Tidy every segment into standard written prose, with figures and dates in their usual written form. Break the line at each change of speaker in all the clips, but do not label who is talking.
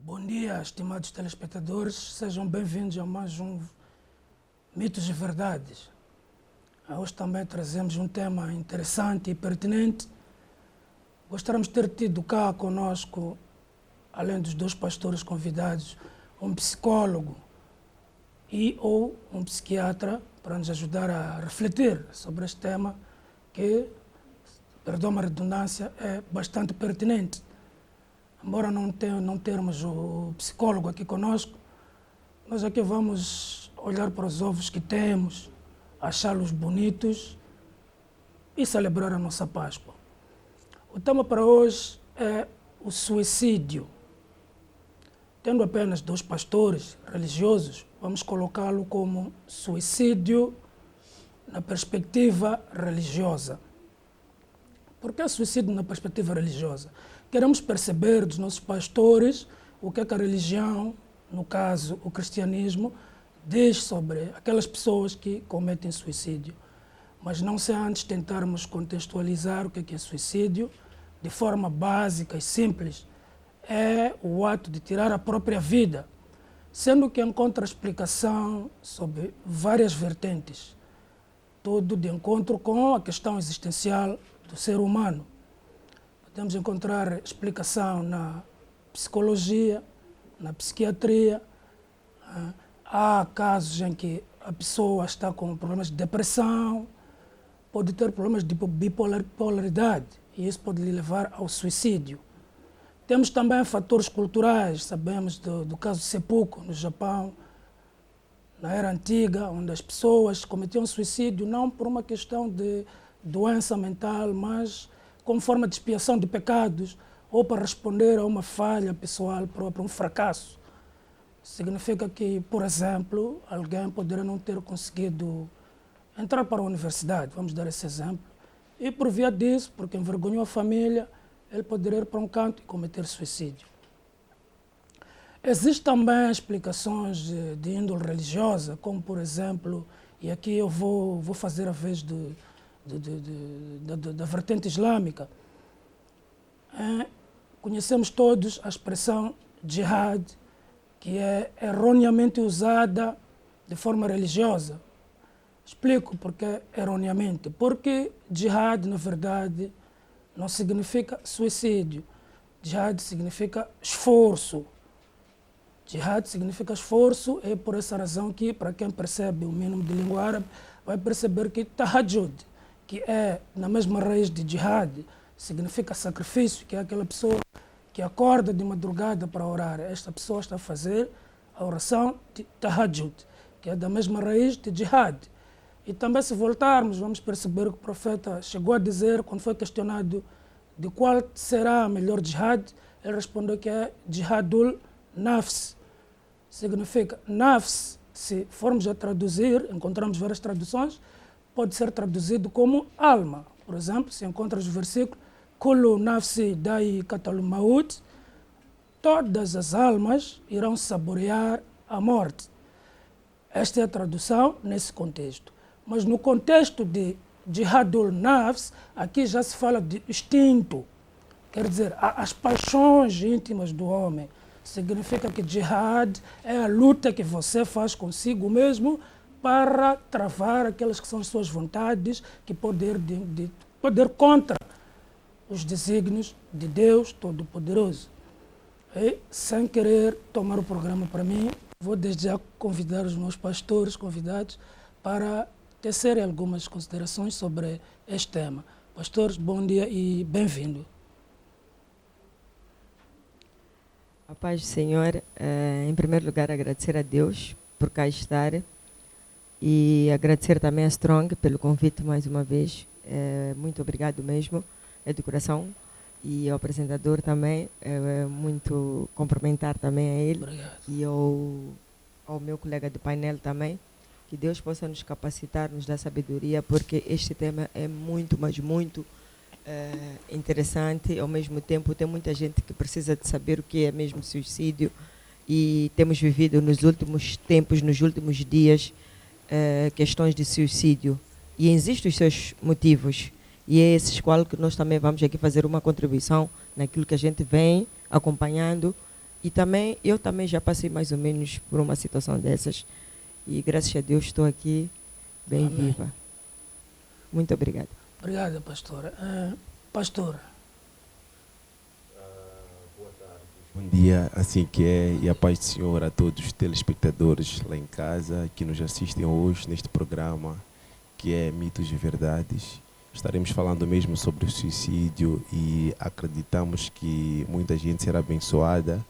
Bom dia, estimados telespectadores. Sejam bem-vindos a mais um Mitos e Verdades. Hoje também trazemos um tema interessante e pertinente. Gostaríamos de ter tido cá conosco, além dos dois pastores convidados, um psicólogo e ou um psiquiatra para nos ajudar a refletir sobre este tema que, perdão a redundância, é bastante pertinente. Embora não termos o psicólogo aqui conosco, nós aqui vamos olhar para os ovos que temos, achá-los bonitos e celebrar a nossa Páscoa. O tema para hoje é o suicídio. Tendo apenas dois pastores religiosos, vamos colocá-lo como suicídio na perspectiva religiosa. Por que suicídio na perspectiva religiosa? Queremos perceber dos nossos pastores o que é que a religião, no caso o cristianismo, diz sobre aquelas pessoas que cometem suicídio. Mas não sem antes tentarmos contextualizar o que é suicídio de forma básica e simples. É o ato de tirar a própria vida, sendo que encontra explicação sobre várias vertentes, tudo de encontro com a questão existencial do ser humano. Podemos encontrar explicação na psicologia, na psiquiatria. Há casos em que a pessoa está com problemas de depressão, pode ter problemas de bipolaridade e isso pode lhe levar ao suicídio. Temos também fatores culturais, sabemos do caso de seppuku no Japão, na era antiga, onde as pessoas cometiam suicídio não por uma questão de doença mental, mas como forma de expiação de pecados ou para responder a uma falha pessoal própria, um fracasso. Significa que, por exemplo, alguém poderia não ter conseguido entrar para a universidade, vamos dar esse exemplo, e por via disso, porque envergonhou a família, ele poderia ir para um canto e cometer suicídio. Existem também explicações de índole religiosa, como por exemplo, e aqui eu vou fazer a vez da vertente islâmica. Conhecemos todos a expressão jihad, que é erroneamente usada de forma religiosa. Explico porque erroneamente. Porque jihad, na verdade, não significa suicídio. Jihad significa esforço. Jihad significa esforço, é por essa razão que, para quem percebe o mínimo de língua árabe, vai perceber que tahajjud, que é na mesma raiz de jihad, significa sacrifício, que é aquela pessoa que acorda de madrugada para orar. Esta pessoa está a fazer a oração de tahajjud, que é da mesma raiz de jihad. E também, se voltarmos, vamos perceber que o profeta chegou a dizer, quando foi questionado de qual será a melhor jihad, ele respondeu que é jihadul nafs. Significa nafs, se formos a traduzir, encontramos várias traduções, pode ser traduzido como alma. Por exemplo, se encontras o versículo Kullu nafsi dai katal maut, todas as almas irão saborear a morte. Esta é a tradução nesse contexto. Mas no contexto de jihadul nafs, aqui já se fala de instinto. Quer dizer, as paixões íntimas do homem. Significa que jihad é a luta que você faz consigo mesmo para travar aquelas que são as suas vontades, que poder contra os desígnios de Deus Todo-Poderoso. E, sem querer tomar o programa para mim, vou desde já convidar os meus pastores convidados para tecerem algumas considerações sobre este tema. Pastores, bom dia e bem-vindo.
A paz do Senhor, em primeiro lugar agradecer a Deus por cá estar e agradecer também a Strong pelo convite mais uma vez. Muito obrigado mesmo, é de coração, e ao apresentador também, muito cumprimentar também a ele.
Obrigado.
E ao meu colega de painel também, que Deus possa nos capacitar, nos dar sabedoria, porque este tema é muito, mas muito interessante. Ao mesmo tempo, tem muita gente que precisa de saber o que é mesmo suicídio, e temos vivido nos últimos tempos, nos últimos dias, questões de suicídio, e existem os seus motivos, e é esses qual que nós também vamos aqui fazer uma contribuição naquilo que a gente vem acompanhando E também, eu também já passei mais ou menos por uma situação dessas. E graças a Deus estou aqui bem
Amém.
viva. Muito obrigada.
Obrigada, pastora. Pastora.
Bom dia, assim que é, e a paz do Senhor a todos os telespectadores lá em casa que nos assistem hoje neste programa que é Mitos e Verdades. Estaremos falando mesmo sobre o suicídio e acreditamos que muita gente será abençoada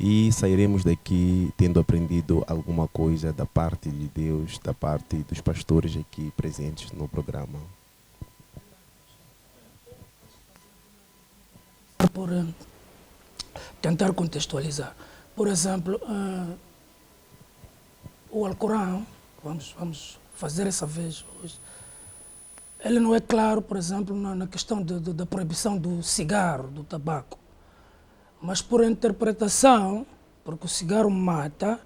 e sairemos daqui tendo aprendido alguma coisa da parte de Deus, da parte dos pastores aqui presentes no programa.
Por tentar contextualizar. Por exemplo, o Alcorão, vamos fazer essa vez hoje, ele não é claro, por exemplo, na questão da proibição do cigarro, do tabaco. Mas por interpretação, porque o cigarro mata,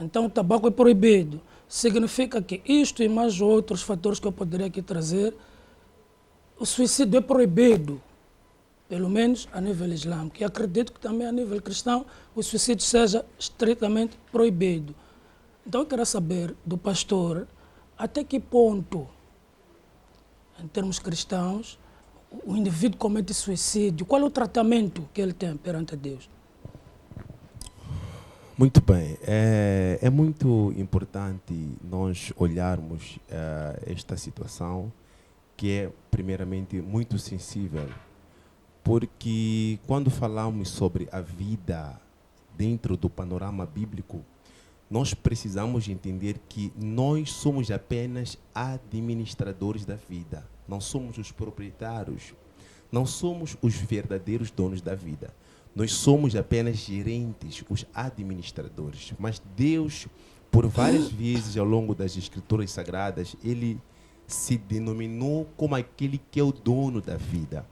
então o tabaco é proibido. Significa que isto e mais outros fatores que eu poderia aqui trazer, o suicídio é proibido, pelo menos a nível islâmico. E acredito que também a nível cristão o suicídio seja estritamente proibido. Então eu quero saber do pastor até que ponto, em termos cristãos, o indivíduo comete suicídio, qual é o tratamento que ele tem perante a Deus?
Muito bem, é muito importante nós olharmos esta situação que é primeiramente muito sensível, porque quando falamos sobre a vida dentro do panorama bíblico, nós precisamos entender que nós somos apenas administradores da vida, não somos os proprietários, não somos os verdadeiros donos da vida. Nós somos apenas gerentes, os administradores. Mas Deus, por várias vezes ao longo das Escrituras Sagradas, Ele se denominou como aquele que é o dono da vida.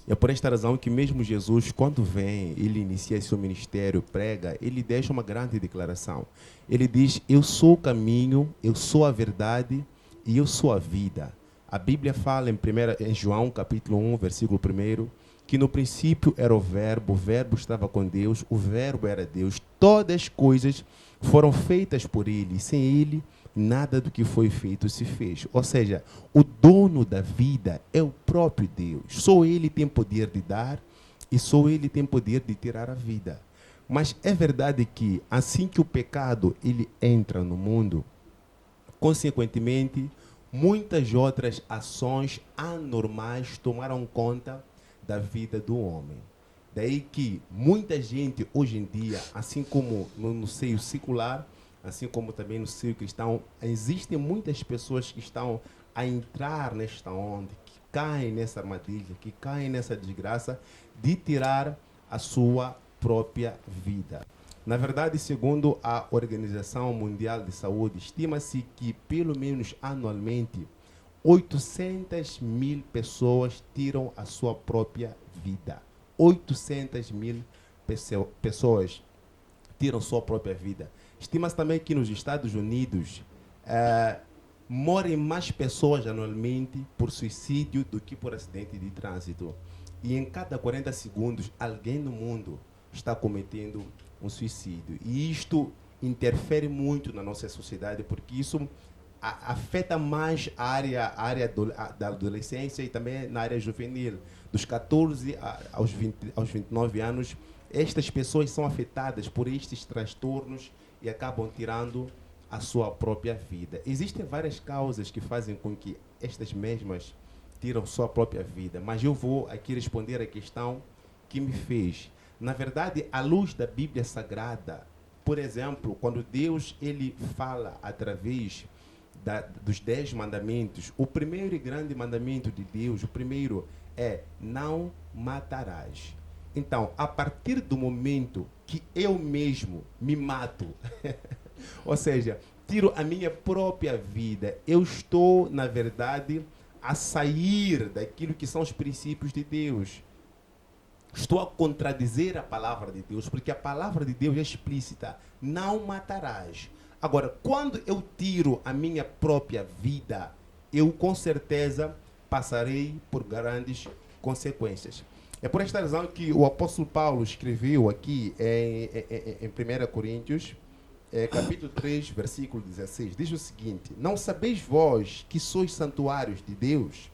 É por esta razão que mesmo Jesus, quando vem, ele inicia seu ministério, prega, ele deixa uma grande declaração. Ele diz, eu sou o caminho, eu sou a verdade e eu sou a vida. A Bíblia fala em João, capítulo 1, versículo 1, que no princípio era o verbo estava com Deus, o verbo era Deus. Todas as coisas foram feitas por ele, e sem ele, nada do que foi feito se fez. Ou seja, o dono da vida é o próprio Deus. Só ele tem poder de dar e só ele tem poder de tirar a vida. Mas é verdade que assim que o pecado ele entra no mundo, consequentemente, muitas outras ações anormais tomaram conta da vida do homem. Daí que muita gente hoje em dia, assim como no seio secular, assim como também no seio cristão, existem muitas pessoas que estão a entrar nesta onda, que caem nessa armadilha, que caem nessa desgraça de tirar a sua própria vida. Na verdade, segundo a Organização Mundial de Saúde, estima-se que pelo menos anualmente 800 mil pessoas tiram a sua própria vida. 800 mil pessoas tiram sua própria vida. Estima-se também que nos Estados Unidos morrem mais pessoas anualmente por suicídio do que por acidente de trânsito. E em cada 40 segundos, alguém no mundo está cometendo um suicídio. E isto interfere muito na nossa sociedade, porque isso afeta mais a área da adolescência e também na área juvenil. Dos 14 aos 29 anos, estas pessoas são afetadas por estes transtornos e acabam tirando a sua própria vida. Existem várias causas que fazem com que estas mesmas tiram sua própria vida, mas eu vou aqui responder a questão que me fez. Na verdade, à luz da Bíblia Sagrada, por exemplo, quando Deus ele fala através dos 10 mandamentos, o primeiro e grande mandamento de Deus, o primeiro é não matarás. Então, a partir do momento que eu mesmo me mato, ou seja, tiro a minha própria vida, eu estou, na verdade, a sair daquilo que são os princípios de Deus. Estou a contradizer a palavra de Deus, porque a palavra de Deus é explícita, não matarás. Agora, quando eu tiro a minha própria vida, eu com certeza passarei por grandes consequências. É por esta razão que o apóstolo Paulo escreveu aqui em 1 Coríntios, capítulo 3, versículo 16, diz o seguinte: não sabeis vós que sois santuários de Deus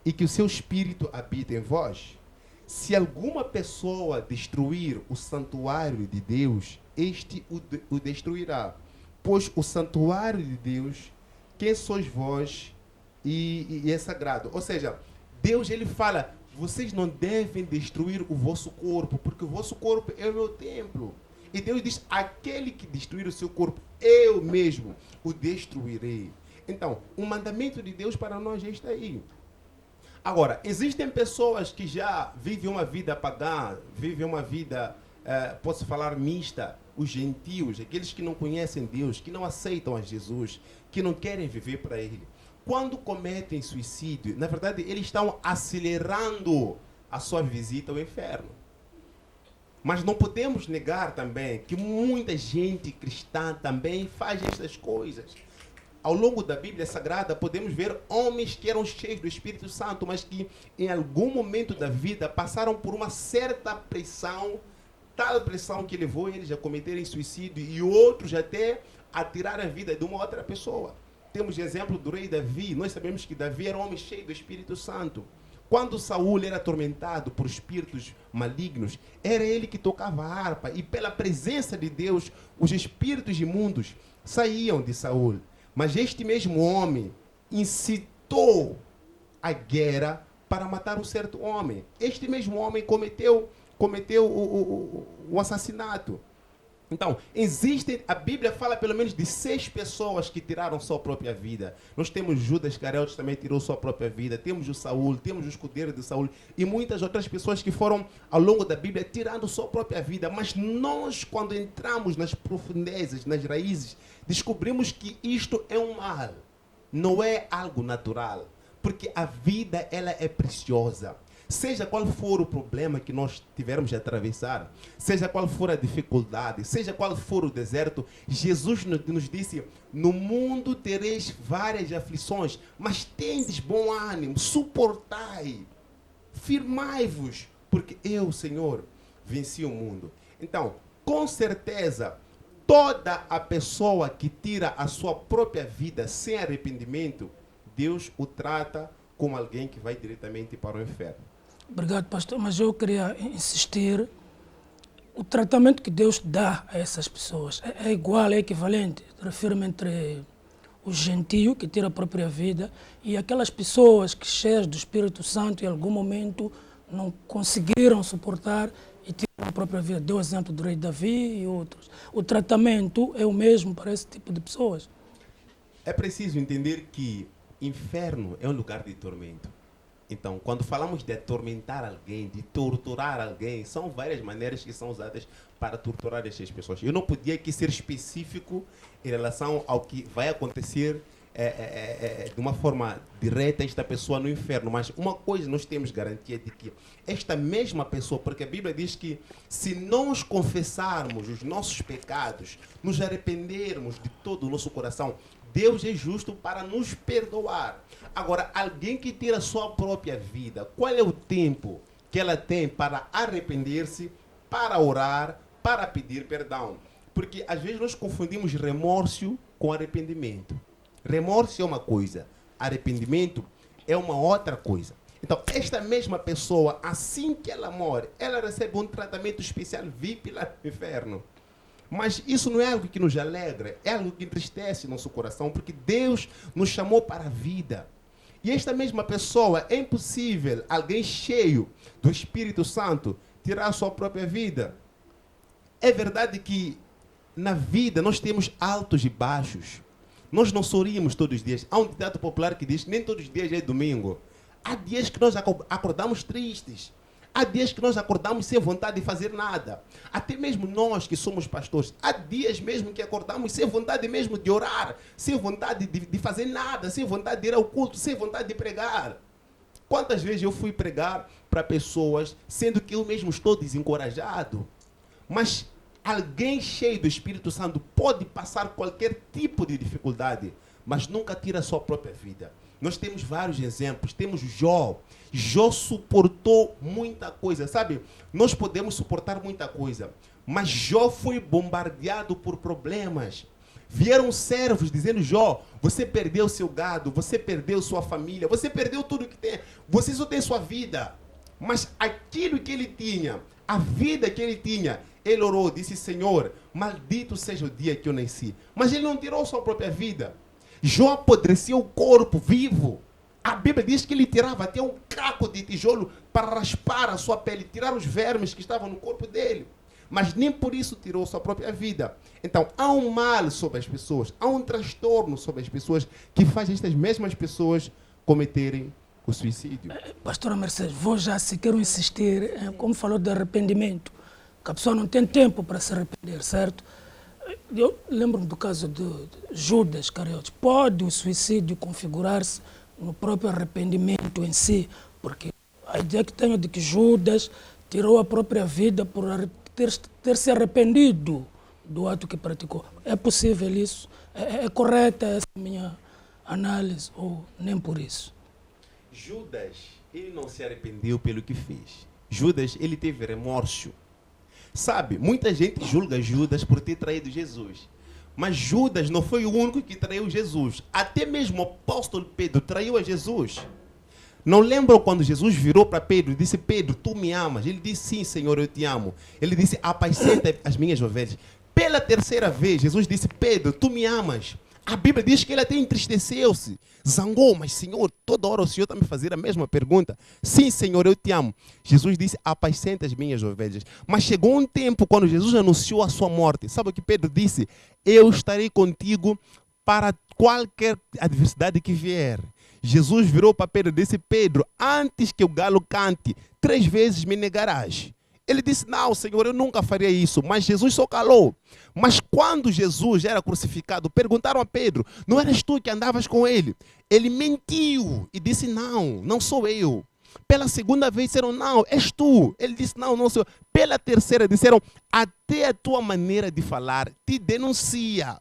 e que o seu Espírito habita em vós? Se alguma pessoa destruir o santuário de Deus, este o destruirá. Pois o santuário de Deus, quem sois vós, e é sagrado. Ou seja, Deus ele fala, vocês não devem destruir o vosso corpo, porque o vosso corpo é o meu templo. E Deus diz, aquele que destruir o seu corpo, eu mesmo o destruirei. Então, o mandamento de Deus para nós está aí. Agora, existem pessoas que já vivem uma vida pagã, vivem uma vida, posso falar, mista. Os gentios, aqueles que não conhecem Deus, que não aceitam a Jesus, que não querem viver para Ele. Quando cometem suicídio, na verdade, eles estão acelerando a sua visita ao inferno. Mas não podemos negar também que muita gente cristã também faz essas coisas. Ao longo da Bíblia Sagrada, podemos ver homens que eram cheios do Espírito Santo, mas que em algum momento da vida passaram por uma certa pressão, tal pressão que levou eles a cometerem suicídio e outros até a tirar a vida de uma outra pessoa. Temos o exemplo do rei Davi. Nós sabemos que Davi era um homem cheio do Espírito Santo. Quando Saul era atormentado por espíritos malignos, era ele que tocava a harpa e pela presença de Deus, os espíritos imundos saíam de Saul. Mas este mesmo homem incitou a guerra para matar um certo homem. Este mesmo homem cometeu o assassinato. Então, a Bíblia fala pelo menos de 6 pessoas que tiraram sua própria vida. Nós temos Judas Iscariotes, também tirou sua própria vida. Temos o Saul, temos o escudeiro de Saul e muitas outras pessoas que foram, ao longo da Bíblia, tirando sua própria vida. Mas nós, quando entramos nas profundezas, nas raízes, descobrimos que isto é um mal. Não é algo natural. Porque a vida, ela é preciosa. Seja qual for o problema que nós tivermos de atravessar, seja qual for a dificuldade, seja qual for o deserto, Jesus nos disse, no mundo tereis várias aflições, mas tendes bom ânimo, suportai, firmai-vos, porque eu, Senhor, venci o mundo. Então, com certeza, toda a pessoa que tira a sua própria vida sem arrependimento, Deus o trata como alguém que vai diretamente para o inferno.
Obrigado, pastor, mas eu queria insistir, o tratamento que Deus dá a essas pessoas é igual, é equivalente, refiro-me entre o gentio que tira a própria vida e aquelas pessoas que cheias do Espírito Santo em algum momento não conseguiram suportar e tiram a própria vida. Deu o exemplo do rei Davi e outros. O tratamento é o mesmo para esse tipo de pessoas.
É preciso entender que inferno é um lugar de tormento. Então, quando falamos de atormentar alguém, de torturar alguém, são várias maneiras que são usadas para torturar essas pessoas. Eu não podia aqui ser específico em relação ao que vai acontecer de uma forma direta esta pessoa no inferno, mas uma coisa nós temos garantia de que esta mesma pessoa, porque a Bíblia diz que se nós confessarmos os nossos pecados, nos arrependermos de todo o nosso coração, Deus é justo para nos perdoar. Agora, alguém que tira a sua própria vida, qual é o tempo que ela tem para arrepender-se, para orar, para pedir perdão? Porque às vezes nós confundimos remorso com arrependimento. Remorso é uma coisa, arrependimento é uma outra coisa. Então, esta mesma pessoa, assim que ela morre, ela recebe um tratamento especial VIP lá no inferno. Mas isso não é algo que nos alegra, é algo que entristece nosso coração, porque Deus nos chamou para a vida. E esta mesma pessoa, é impossível alguém cheio do Espírito Santo tirar a sua própria vida. É verdade que na vida nós temos altos e baixos. Nós não sorrimos todos os dias. Há um ditado popular que diz que nem todos os dias é domingo. Há dias que nós acordamos tristes. Há dias que nós acordamos sem vontade de fazer nada. Até mesmo nós que somos pastores, há dias mesmo que acordamos sem vontade mesmo de orar, sem vontade de fazer nada, sem vontade de ir ao culto, sem vontade de pregar. Quantas vezes eu fui pregar para pessoas, sendo que eu mesmo estou desencorajado? Mas alguém cheio do Espírito Santo pode passar qualquer tipo de dificuldade, mas nunca tira a sua própria vida. Nós temos vários exemplos. Temos Jó. Jó suportou muita coisa, sabe? Nós podemos suportar muita coisa, mas Jó foi bombardeado por problemas. Vieram servos dizendo: Jó, você perdeu seu gado, você perdeu sua família, você perdeu tudo que tem, você só tem sua vida. Mas aquilo que ele tinha, a vida que ele tinha, ele orou, disse: Senhor, maldito seja o dia que eu nasci. Mas ele não tirou sua própria vida. Jó apodreceu o corpo vivo. A Bíblia diz que ele tirava até um caco de tijolo para raspar a sua pele, tirar os vermes que estavam no corpo dele. Mas nem por isso tirou sua própria vida. Então, há um mal sobre as pessoas, há um transtorno sobre as pessoas que faz estas mesmas pessoas cometerem o suicídio.
Pastora Mercedes, vou já, se quero insistir, como falou de arrependimento, que a pessoa não tem tempo para se arrepender, certo? Eu lembro-me do caso de Judas Iscariotes. Pode o suicídio configurar-se no próprio arrependimento em si? Porque a ideia que tenho de que Judas tirou a própria vida por ter se arrependido do ato que praticou. É possível isso? É correta essa minha análise ou nem por isso?
Judas, ele não se arrependeu pelo que fez. Judas, ele teve remorso. Sabe, muita gente julga Judas por ter traído Jesus. Mas Judas não foi o único que traiu Jesus. Até mesmo o apóstolo Pedro traiu a Jesus. Não lembram quando Jesus virou para Pedro e disse: Pedro, tu me amas? Ele disse: sim, Senhor, eu te amo. Ele disse: apacenta as minhas ovelhas. Pela terceira vez, Jesus disse: Pedro, tu me amas? A Bíblia diz que ele até entristeceu-se, zangou, mas Senhor, toda hora o Senhor está me fazendo a mesma pergunta. Sim, Senhor, eu te amo. Jesus disse: apacenta as minhas ovelhas. Mas chegou um tempo quando Jesus anunciou a sua morte. Sabe o que Pedro disse? Eu estarei contigo para qualquer adversidade que vier. Jesus virou para Pedro e disse: Pedro, antes que o galo cante, 3 vezes me negarás. Ele disse: não, Senhor, eu nunca faria isso. Mas Jesus só calou. Mas quando Jesus era crucificado, perguntaram a Pedro: não eras tu que andavas com ele? Ele mentiu e disse: não, não sou eu. Pela segunda vez disseram: não, és tu. Ele disse: não, não sou eu. Pela terceira disseram: até a tua maneira de falar te denuncia.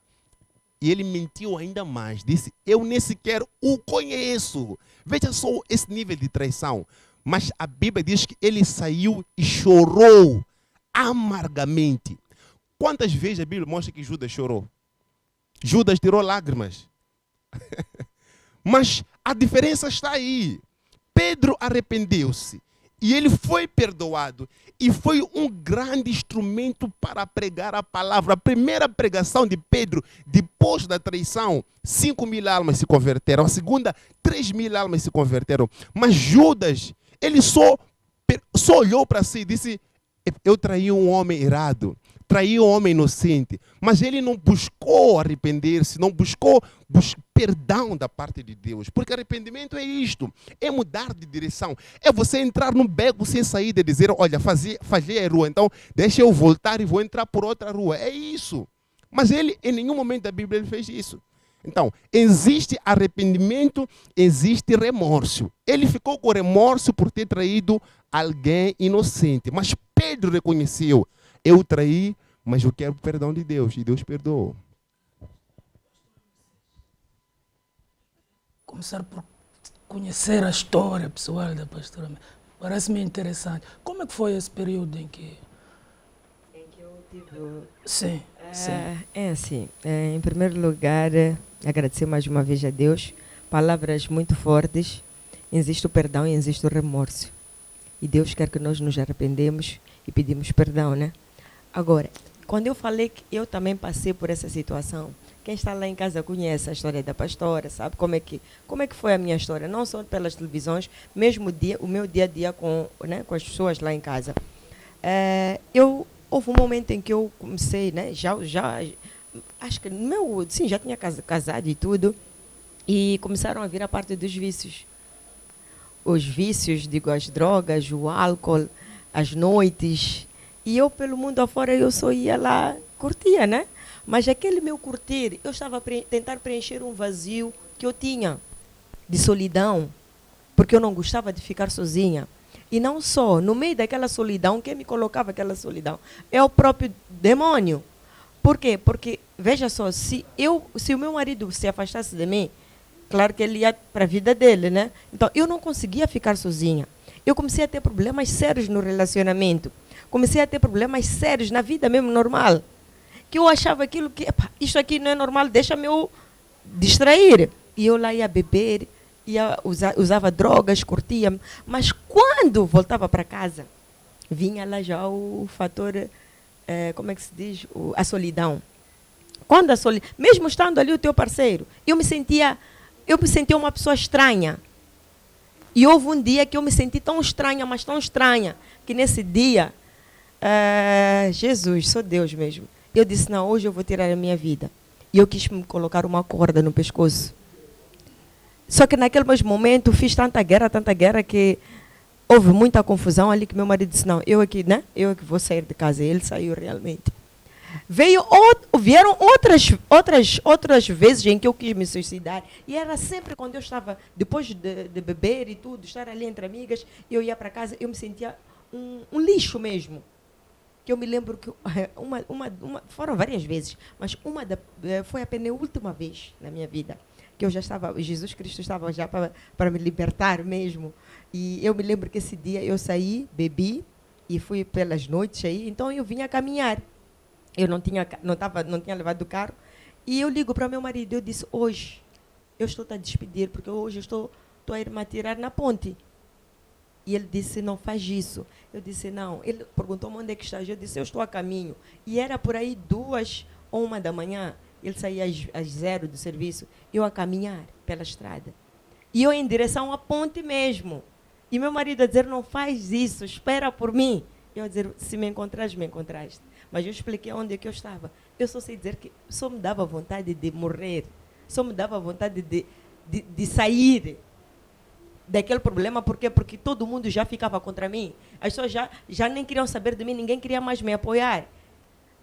E ele mentiu ainda mais. Disse: eu nem sequer o conheço. Veja só esse nível de traição. Mas a Bíblia diz que ele saiu e chorou amargamente. Quantas vezes a Bíblia mostra que Judas chorou? Judas tirou lágrimas. Mas a diferença está aí. Pedro arrependeu-se e ele foi perdoado. E foi um grande instrumento para pregar a palavra. A primeira pregação de Pedro, depois da traição, 5.000 almas se converteram. A segunda, 3.000 almas se converteram. Mas Judas, ele só olhou para si e disse: eu traí um homem errado, traí um homem inocente. Mas ele não buscou arrepender-se, não buscou perdão da parte de Deus. Porque arrependimento é isto, é mudar de direção. É você entrar num beco sem saída e dizer: olha, falhei a rua, então deixa eu voltar e vou entrar por outra rua. É isso. Mas ele, em nenhum momento da Bíblia, ele fez isso. Então, existe arrependimento, existe remorso. Ele ficou com remorso por ter traído alguém inocente. Mas Pedro reconheceu: eu traí, mas eu quero o perdão de Deus. E Deus perdoou.
Começar por conhecer a história pessoal da pastora. Parece-me interessante. Como é que foi esse período em que...
eu tive...
Sim, sim.
É assim, em primeiro lugar, agradecer mais uma vez a Deus. Palavras muito fortes. Existe o perdão e existe o remorso. E Deus quer que nós nos arrependemos e pedimos perdão, né? Agora, quando eu falei que eu também passei por essa situação, quem está lá em casa conhece a história da pastora, sabe como é que foi a minha história, não só pelas televisões, mesmo o meu dia a dia com as pessoas lá em casa. Houve um momento em que eu comecei, né, já acho que já tinha casado e tudo, e começaram a vir a parte dos vícios. Os vícios, digo, as drogas, o álcool, as noites. E eu, pelo mundo afora, eu só ia lá, curtia, né? Mas aquele meu curtir, eu estava a tentar preencher um vazio que eu tinha de solidão, porque eu não gostava de ficar sozinha. E não só, no meio daquela solidão, quem me colocava aquela solidão? É o próprio demônio. Por quê? Porque, veja só, se o meu marido se afastasse de mim, claro que ele ia para a vida dele, né? Então, eu não conseguia ficar sozinha. Eu comecei a ter problemas sérios no relacionamento. Comecei a ter problemas sérios na vida mesmo normal. Que eu achava aquilo que, epa, isto aqui não é normal, deixa-me eu distrair. E eu lá ia beber, usava drogas, curtia. Mas quando voltava para casa, vinha lá já o fator, como é que se diz? A solidão. Quando mesmo estando ali o teu parceiro, eu me sentia uma pessoa estranha. E houve um dia que eu me senti tão estranha, mas tão estranha, que nesse dia, Jesus, sou Deus mesmo. Eu disse, não, hoje eu vou tirar a minha vida. E eu quis me colocar uma corda no pescoço. Só que naquele mesmo momento fiz tanta guerra, que houve muita confusão ali, que meu marido disse, não, eu aqui, né? Eu é que vou sair de casa. E ele saiu realmente. Vieram outras vezes em que eu quis me suicidar. E era sempre quando eu estava, depois de beber e tudo, estar ali entre amigas, eu ia para casa, eu me sentia um lixo mesmo. Que eu me lembro que foram várias vezes, mas foi a penúltima vez na minha vida que eu já estava, Jesus Cristo estava já para me libertar mesmo. E eu me lembro que esse dia eu saí, bebi e fui pelas noites aí, então eu vinha caminhar. Eu não tinha levado o carro. E eu ligo para meu marido, eu disse, hoje eu estou a despedir, porque hoje eu estou a ir me atirar na ponte. E ele disse, não faz isso. Eu disse, não. Ele perguntou-me onde é que estás. Eu disse, eu estou a caminho. E era por aí 2 ou 1 da manhã. Ele saía às 0 do serviço. Eu a caminhar pela estrada. E eu em direção à ponte mesmo. E meu marido a dizer, não faz isso, espera por mim. Eu a dizer, se me encontrares, me encontraste. Mas eu expliquei onde é que eu estava. Eu só sei dizer que só me dava vontade de morrer. Só me dava vontade de sair daquele problema. Por quê? Porque todo mundo já ficava contra mim. As pessoas já nem queriam saber de mim, ninguém queria mais me apoiar.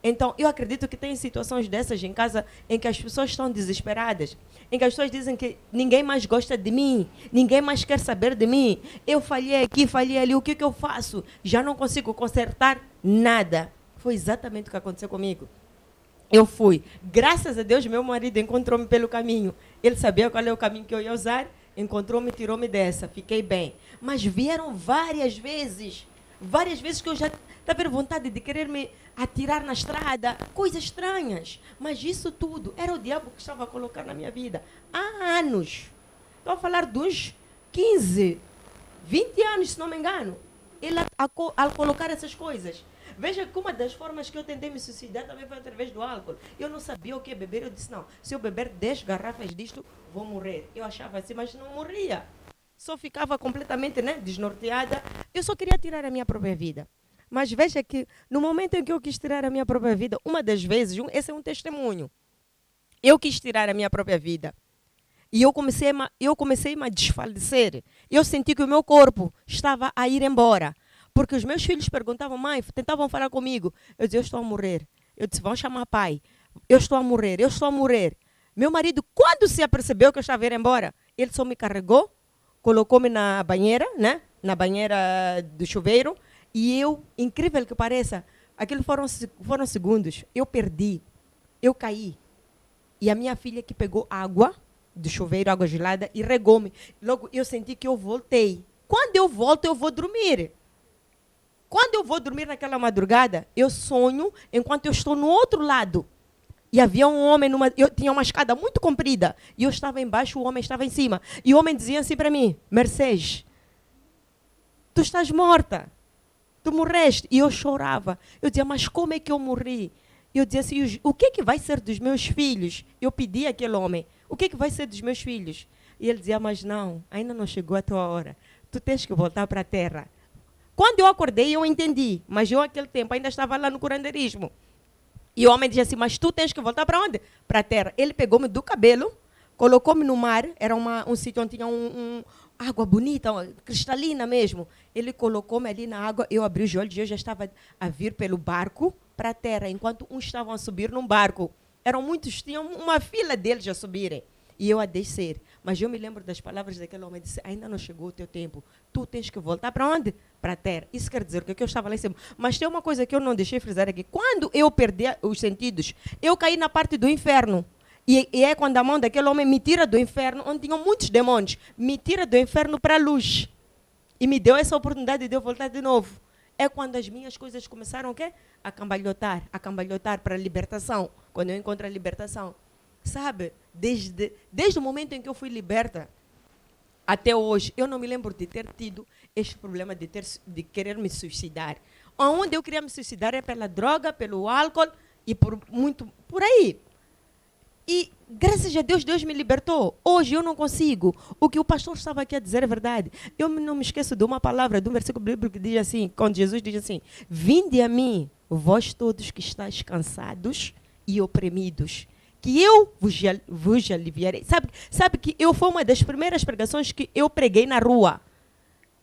Então, eu acredito que tem situações dessas em casa em que as pessoas estão desesperadas, em que as pessoas dizem que ninguém mais gosta de mim, ninguém mais quer saber de mim. Eu falhei aqui, falhei ali, o que eu faço? Já não consigo consertar nada. Foi exatamente o que aconteceu comigo. Eu fui. Graças a Deus, meu marido encontrou-me pelo caminho. Ele sabia qual é o caminho que eu ia usar, encontrou-me, tirou-me dessa. Fiquei bem. Mas vieram várias vezes que eu já estava com vontade de querer me atirar na estrada, coisas estranhas. Mas isso tudo era o diabo que estava a colocar na minha vida. Há anos. Estou a falar de uns 15, 20 anos, se não me engano. Ele a colocar essas coisas. Veja que uma das formas que eu tentei me suicidar também foi através do álcool. Eu não sabia o que beber. Eu disse, não, se eu beber 10 garrafas disto, vou morrer. Eu achava assim, mas não morria. Só ficava completamente, né, desnorteada. Eu só queria tirar a minha própria vida. Mas veja que no momento em que eu quis tirar a minha própria vida, uma das vezes, esse é um testemunho, eu quis tirar a minha própria vida. E eu comecei a desfalecer. Eu senti que o meu corpo estava a ir embora. Porque os meus filhos perguntavam, mãe, tentavam falar comigo. Eu dizia, eu estou a morrer. Eu disse, vão chamar pai. Eu estou a morrer, eu estou a morrer. Meu marido, quando se apercebeu que eu estava a ir embora, ele só me carregou, colocou-me na banheira, né? Na banheira do chuveiro. E eu, incrível que pareça, aquilo foram segundos. Eu perdi, eu caí. E a minha filha que pegou água do chuveiro, água gelada, e regou-me. Logo eu senti que eu voltei. Quando eu volto, eu vou dormir. Quando eu vou dormir naquela madrugada, eu sonho enquanto eu estou no outro lado. E havia um homem, eu tinha uma escada muito comprida. E eu estava embaixo, o homem estava em cima. E o homem dizia assim para mim, Mercedes, tu estás morta. Tu morreste. E eu chorava. Eu dizia, mas como é que eu morri? E eu dizia assim, o que é que vai ser dos meus filhos? Eu pedi àquele homem, o que é que vai ser dos meus filhos? E ele dizia, mas não, ainda não chegou a tua hora. Tu tens que voltar para a terra. Quando eu acordei, eu entendi. Mas eu, naquele tempo, ainda estava lá no curandeirismo. E o homem dizia assim, mas tu tens que voltar para onde? Para a terra. Ele pegou-me do cabelo, colocou-me no mar. Era um sítio onde tinha água bonita, cristalina mesmo. Ele colocou-me ali na água. Eu abri os olhos e eu já estava a vir pelo barco para a terra. Enquanto uns estavam a subir num barco. Eram muitos, tinham uma fila deles a subirem. E eu a descer. Mas eu me lembro das palavras daquele homem. Disse, ainda não chegou o teu tempo. Tu tens que voltar para onde? Para a terra. Isso quer dizer que eu estava lá em cima. Mas tem uma coisa que eu não deixei frisar aqui. Quando eu perdi os sentidos, eu caí na parte do inferno. E é quando a mão daquele homem me tira do inferno, onde tinham muitos demônios, me tira do inferno para a luz. E me deu essa oportunidade de eu voltar de novo. É quando as minhas coisas começaram o quê? A cambalhotar para a libertação. Quando eu encontro a libertação. Sabe, desde o momento em que eu fui liberta, até hoje, eu não me lembro de ter tido este problema de querer me suicidar. Onde eu queria me suicidar é pela droga, pelo álcool e por aí. E, graças a Deus, Deus me libertou. Hoje eu não consigo. O que o pastor estava aqui a dizer é verdade. Eu não me esqueço de uma palavra, de um versículo bíblico que diz assim, quando Jesus diz assim, vinde a mim, vós todos que estáis cansados e oprimidos, que eu vos aliviarei. Sabe que eu foi uma das primeiras pregações que eu preguei na rua,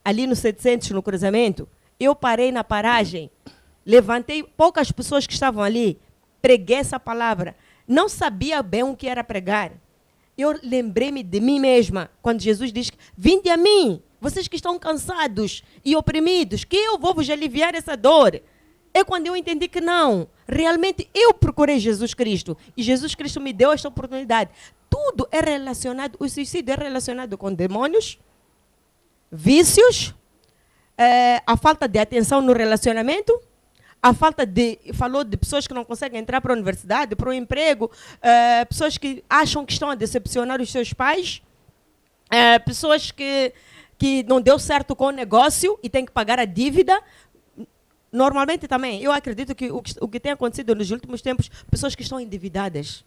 ali no 700, no cruzamento. Eu parei na paragem, levantei poucas pessoas que estavam ali, preguei essa palavra. Não sabia bem o que era pregar. Eu lembrei-me de mim mesma, quando Jesus diz, vinde a mim, vocês que estão cansados e oprimidos, que eu vou vos aliviar essa dor. É quando eu entendi que não, realmente eu procurei Jesus Cristo, e Jesus Cristo me deu esta oportunidade. Tudo é relacionado, o suicídio é relacionado com demônios, vícios, a falta de atenção no relacionamento, a falta falou de pessoas que não conseguem entrar para a universidade, para o emprego, pessoas que acham que estão a decepcionar os seus pais, pessoas que não deu certo com o negócio e tem que pagar a dívida. Normalmente também, eu acredito que o que tem acontecido nos últimos tempos, pessoas que estão endividadas.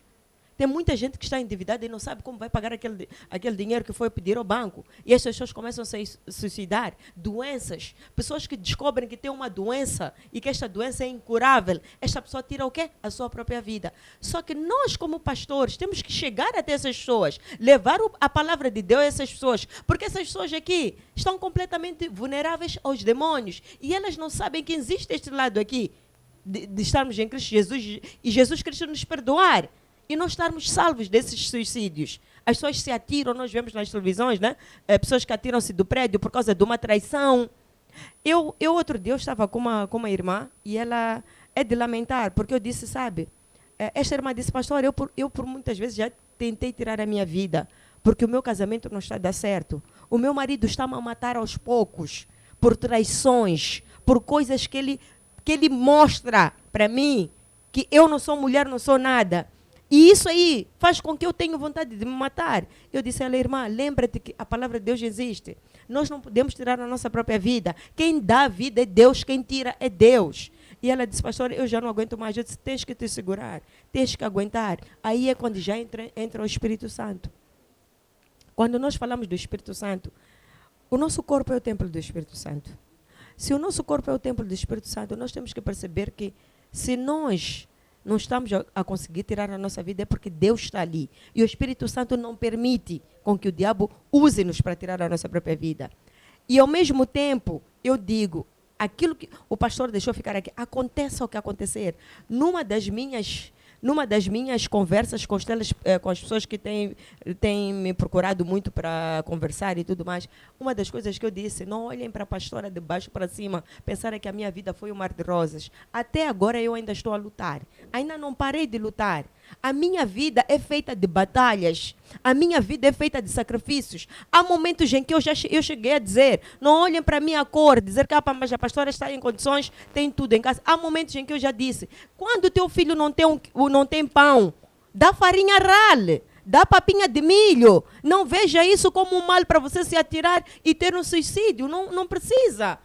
Tem muita gente que está endividada e não sabe como vai pagar aquele dinheiro que foi pedir ao banco. E essas pessoas começam a se suicidar. Doenças. Pessoas que descobrem que têm uma doença e que esta doença é incurável. Esta pessoa tira o quê? A sua própria vida. Só que nós, como pastores, temos que chegar até essas pessoas. Levar a palavra de Deus a essas pessoas. Porque essas pessoas aqui estão completamente vulneráveis aos demônios. E elas não sabem que existe este lado aqui de estarmos em Cristo Jesus e Jesus Cristo nos perdoar. E nós estarmos salvos desses suicídios. As pessoas se atiram, nós vemos nas televisões, né? Pessoas que atiram-se do prédio por causa de uma traição. Eu outro dia, eu estava com uma irmã e ela é de lamentar, porque eu disse, sabe, esta irmã disse, pastor, eu por muitas vezes já tentei tirar a minha vida, porque o meu casamento não está a dar certo. O meu marido está-me a matar aos poucos, por traições, por coisas que ele mostra para mim, que eu não sou mulher, não sou nada. E isso aí faz com que eu tenha vontade de me matar. Eu disse a ela, irmã, lembra-te que a palavra de Deus existe. Nós não podemos tirar a nossa própria vida. Quem dá a vida é Deus, quem tira é Deus. E ela disse, pastor, eu já não aguento mais. Eu disse, tens que te segurar, tens que aguentar. Aí é quando já entra o Espírito Santo. Quando nós falamos do Espírito Santo, o nosso corpo é o templo do Espírito Santo. Se o nosso corpo é o templo do Espírito Santo, nós temos que perceber que se nós não estamos a conseguir tirar a nossa vida é porque Deus está ali. E o Espírito Santo não permite com que o diabo use-nos para tirar a nossa própria vida. E ao mesmo tempo, eu digo, aquilo que o pastor deixou ficar aqui, aconteça o que acontecer. Numa das minhas conversas com as pessoas que têm me procurado muito para conversar e tudo mais, uma das coisas que eu disse, não olhem para a pastora de baixo para cima, pensarem que a minha vida foi um mar de rosas. Até agora eu ainda estou a lutar. Ainda não parei de lutar. A minha vida é feita de batalhas. A minha vida é feita de sacrifícios. Há momentos em que eu cheguei a dizer, não olhem para a minha cor, dizer que mas a pastora está em condições, tem tudo em casa. Há momentos em que eu já disse, quando o teu filho não tem pão, dá farinha rale, dá papinha de milho. Não veja isso como um mal para você se atirar e ter um suicídio. Não precisa.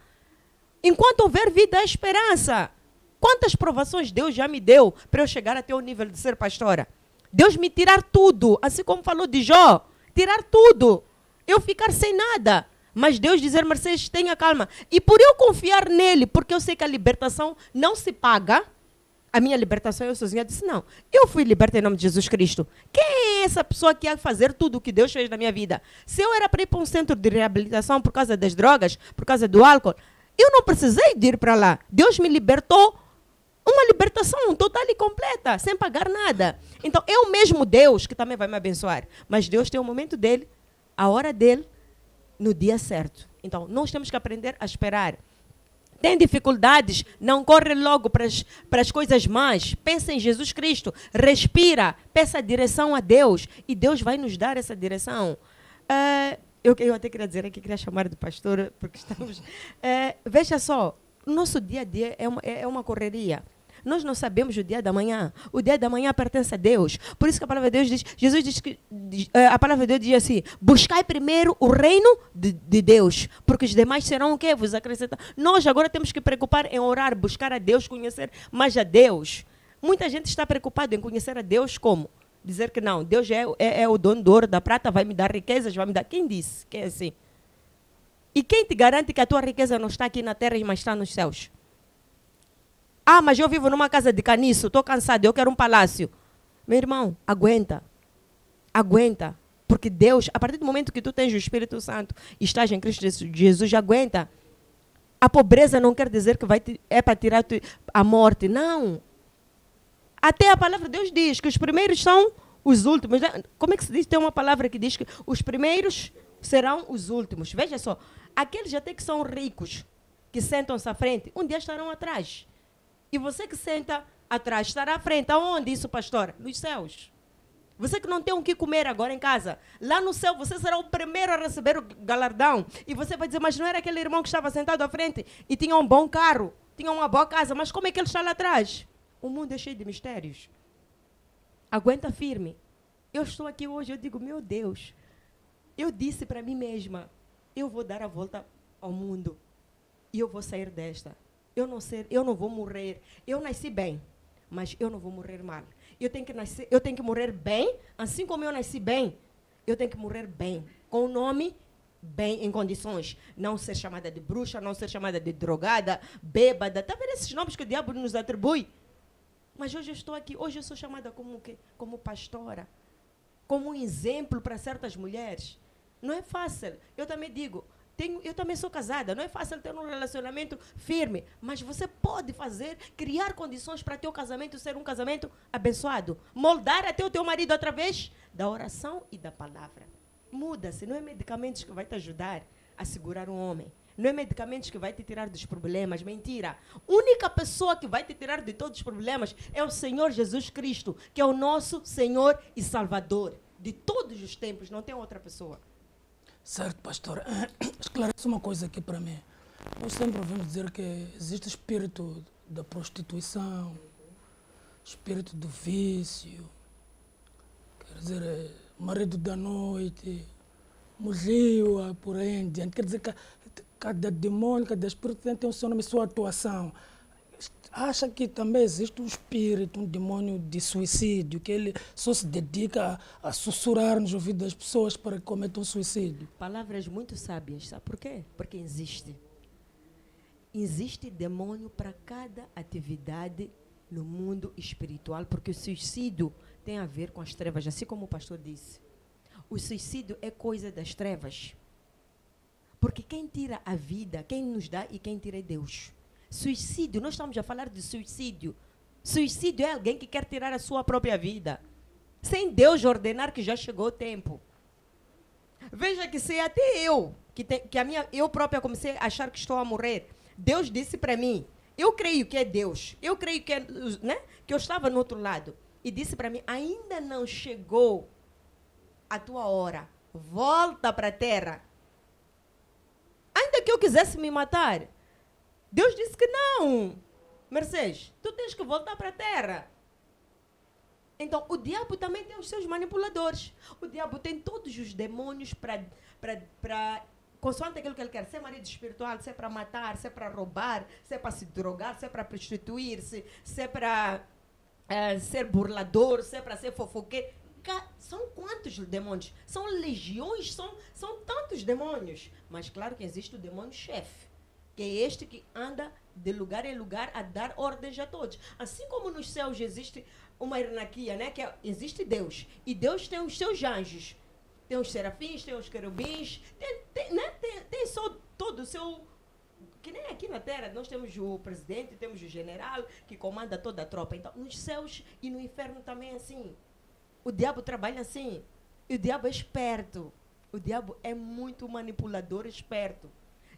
Enquanto houver vida, há esperança. Quantas provações Deus já me deu para eu chegar até o nível de ser pastora? Deus me tirar tudo, assim como falou de Jó, tirar tudo, eu ficar sem nada. Mas Deus dizer, Mercedes, tenha calma. E por eu confiar nele, porque eu sei que a libertação não se paga, a minha libertação eu sozinha disse, não, eu fui liberta em nome de Jesus Cristo. Quem é essa pessoa que ia fazer tudo o que Deus fez na minha vida? Se eu era para ir para um centro de reabilitação por causa das drogas, por causa do álcool, eu não precisei de ir para lá. Deus me libertou. Uma libertação total e completa, sem pagar nada. Então, é o mesmo Deus que também vai me abençoar. Mas Deus tem o momento dele, a hora dele, no dia certo. Então, nós temos que aprender a esperar. Tem dificuldades, não corre logo para as coisas más. Pensa em Jesus Cristo, respira, peça direção a Deus e Deus vai nos dar essa direção. Eu até queria dizer aqui, queria chamar de pastor, porque estamos... veja só, o nosso dia a dia é uma correria. Nós não sabemos o dia da manhã. O dia da manhã pertence a Deus. Por isso que a palavra de Deus diz, Jesus diz que, a palavra de Deus diz assim, buscai primeiro o reino de Deus, porque os demais serão o quê? Vos acrescentar. Nós agora temos que preocupar em orar, buscar a Deus, conhecer mais a Deus. Muita gente está preocupada em conhecer a Deus como? Dizer que não, Deus é o dono do ouro, da prata, vai me dar riquezas, vai me dar... Quem disse que é assim? E quem te garante que a tua riqueza não está aqui na terra, mas está nos céus? Ah, mas eu vivo numa casa de caniço, estou cansado, eu quero um palácio. Meu irmão, aguenta. Aguenta. Porque Deus, a partir do momento que tu tens o Espírito Santo e estás em Cristo Jesus, aguenta. A pobreza não quer dizer que é para tirar a morte. Não. Até a palavra de Deus diz que os primeiros são os últimos. Como é que se diz? Tem uma palavra que diz que os primeiros serão os últimos. Veja só, aqueles até que são ricos, que sentam-se à frente, um dia estarão atrás. E você que senta atrás estará à frente. Aonde isso, pastora? Nos céus. Você que não tem o que comer agora em casa, lá no céu você será o primeiro a receber o galardão. E você vai dizer, mas não era aquele irmão que estava sentado à frente e tinha um bom carro, tinha uma boa casa, mas como é que ele está lá atrás? O mundo é cheio de mistérios. Aguenta firme. Eu estou aqui hoje, eu digo, meu Deus, eu disse para mim mesma, eu vou dar a volta ao mundo e eu vou sair desta. Eu não vou morrer. Eu nasci bem, mas eu não vou morrer mal. Eu tenho que morrer bem, assim como eu nasci bem, eu tenho que morrer bem, com o nome bem, em condições. Não ser chamada de bruxa, não ser chamada de drogada, bêbada. Está vendo esses nomes que o diabo nos atribui? Mas hoje eu estou aqui, hoje eu sou chamada como pastora, como um exemplo para certas mulheres. Não é fácil. Eu também digo, eu também sou casada, não é fácil ter um relacionamento firme, mas você pode criar condições para teu casamento ser um casamento abençoado. Moldar até o teu marido através da oração e da palavra. Muda-se, não é medicamentos que vai te ajudar a segurar um homem. Não é medicamentos que vai te tirar dos problemas, mentira. A única pessoa que vai te tirar de todos os problemas é o Senhor Jesus Cristo, que é o nosso Senhor e Salvador de todos os tempos, não tem outra pessoa.
Certo, pastor. Esclarece uma coisa aqui para mim. Nós sempre ouvimos dizer que existe o espírito da prostituição, espírito do vício, quer dizer, marido da noite, mugila, por aí em diante. Quer dizer que cada demônio, cada espírito tem o seu nome e sua atuação. Acha que também existe um espírito, um demônio de suicídio, que ele só se dedica a sussurrar nos ouvidos das pessoas para que cometam suicídio?
Palavras muito sábias, sabe por quê? Porque existe. Existe demônio para cada atividade no mundo espiritual, porque o suicídio tem a ver com as trevas, assim como o pastor disse. O suicídio é coisa das trevas. Porque quem tira a vida, quem nos dá e quem tira é Deus. Suicídio, nós estamos a falar de suicídio. Suicídio é alguém que quer tirar a sua própria vida, sem Deus ordenar que já chegou o tempo. Veja que se até eu própria comecei a achar que estou a morrer, Deus disse para mim, eu creio que é Deus, eu creio que que eu estava no outro lado, e disse para mim, ainda não chegou a tua hora, volta para a terra. Ainda que eu quisesse me matar, Deus disse que não. Mercedes, tu tens que voltar para a terra. Então, o diabo também tem os seus manipuladores. O diabo tem todos os demônios para consoante aquilo que ele quer. Se é marido espiritual, se é para matar, se é para roubar, se é para se drogar, se é para prostituir-se, se é para ser burlador, se é para ser fofoqueiro. São quantos demônios? São legiões, são tantos demônios. Mas claro que existe o demônio-chefe, que é este que anda de lugar em lugar a dar ordens a todos. Assim como nos céus existe uma hierarquia, né? Existe Deus. E Deus tem os seus anjos. Tem os serafins, tem os querubins, tem só todo o seu... Que nem aqui na Terra, nós temos o presidente, temos o general, que comanda toda a tropa. Então, nos céus e no inferno também é assim. O diabo trabalha assim. E o diabo é esperto. O diabo é muito manipulador, esperto.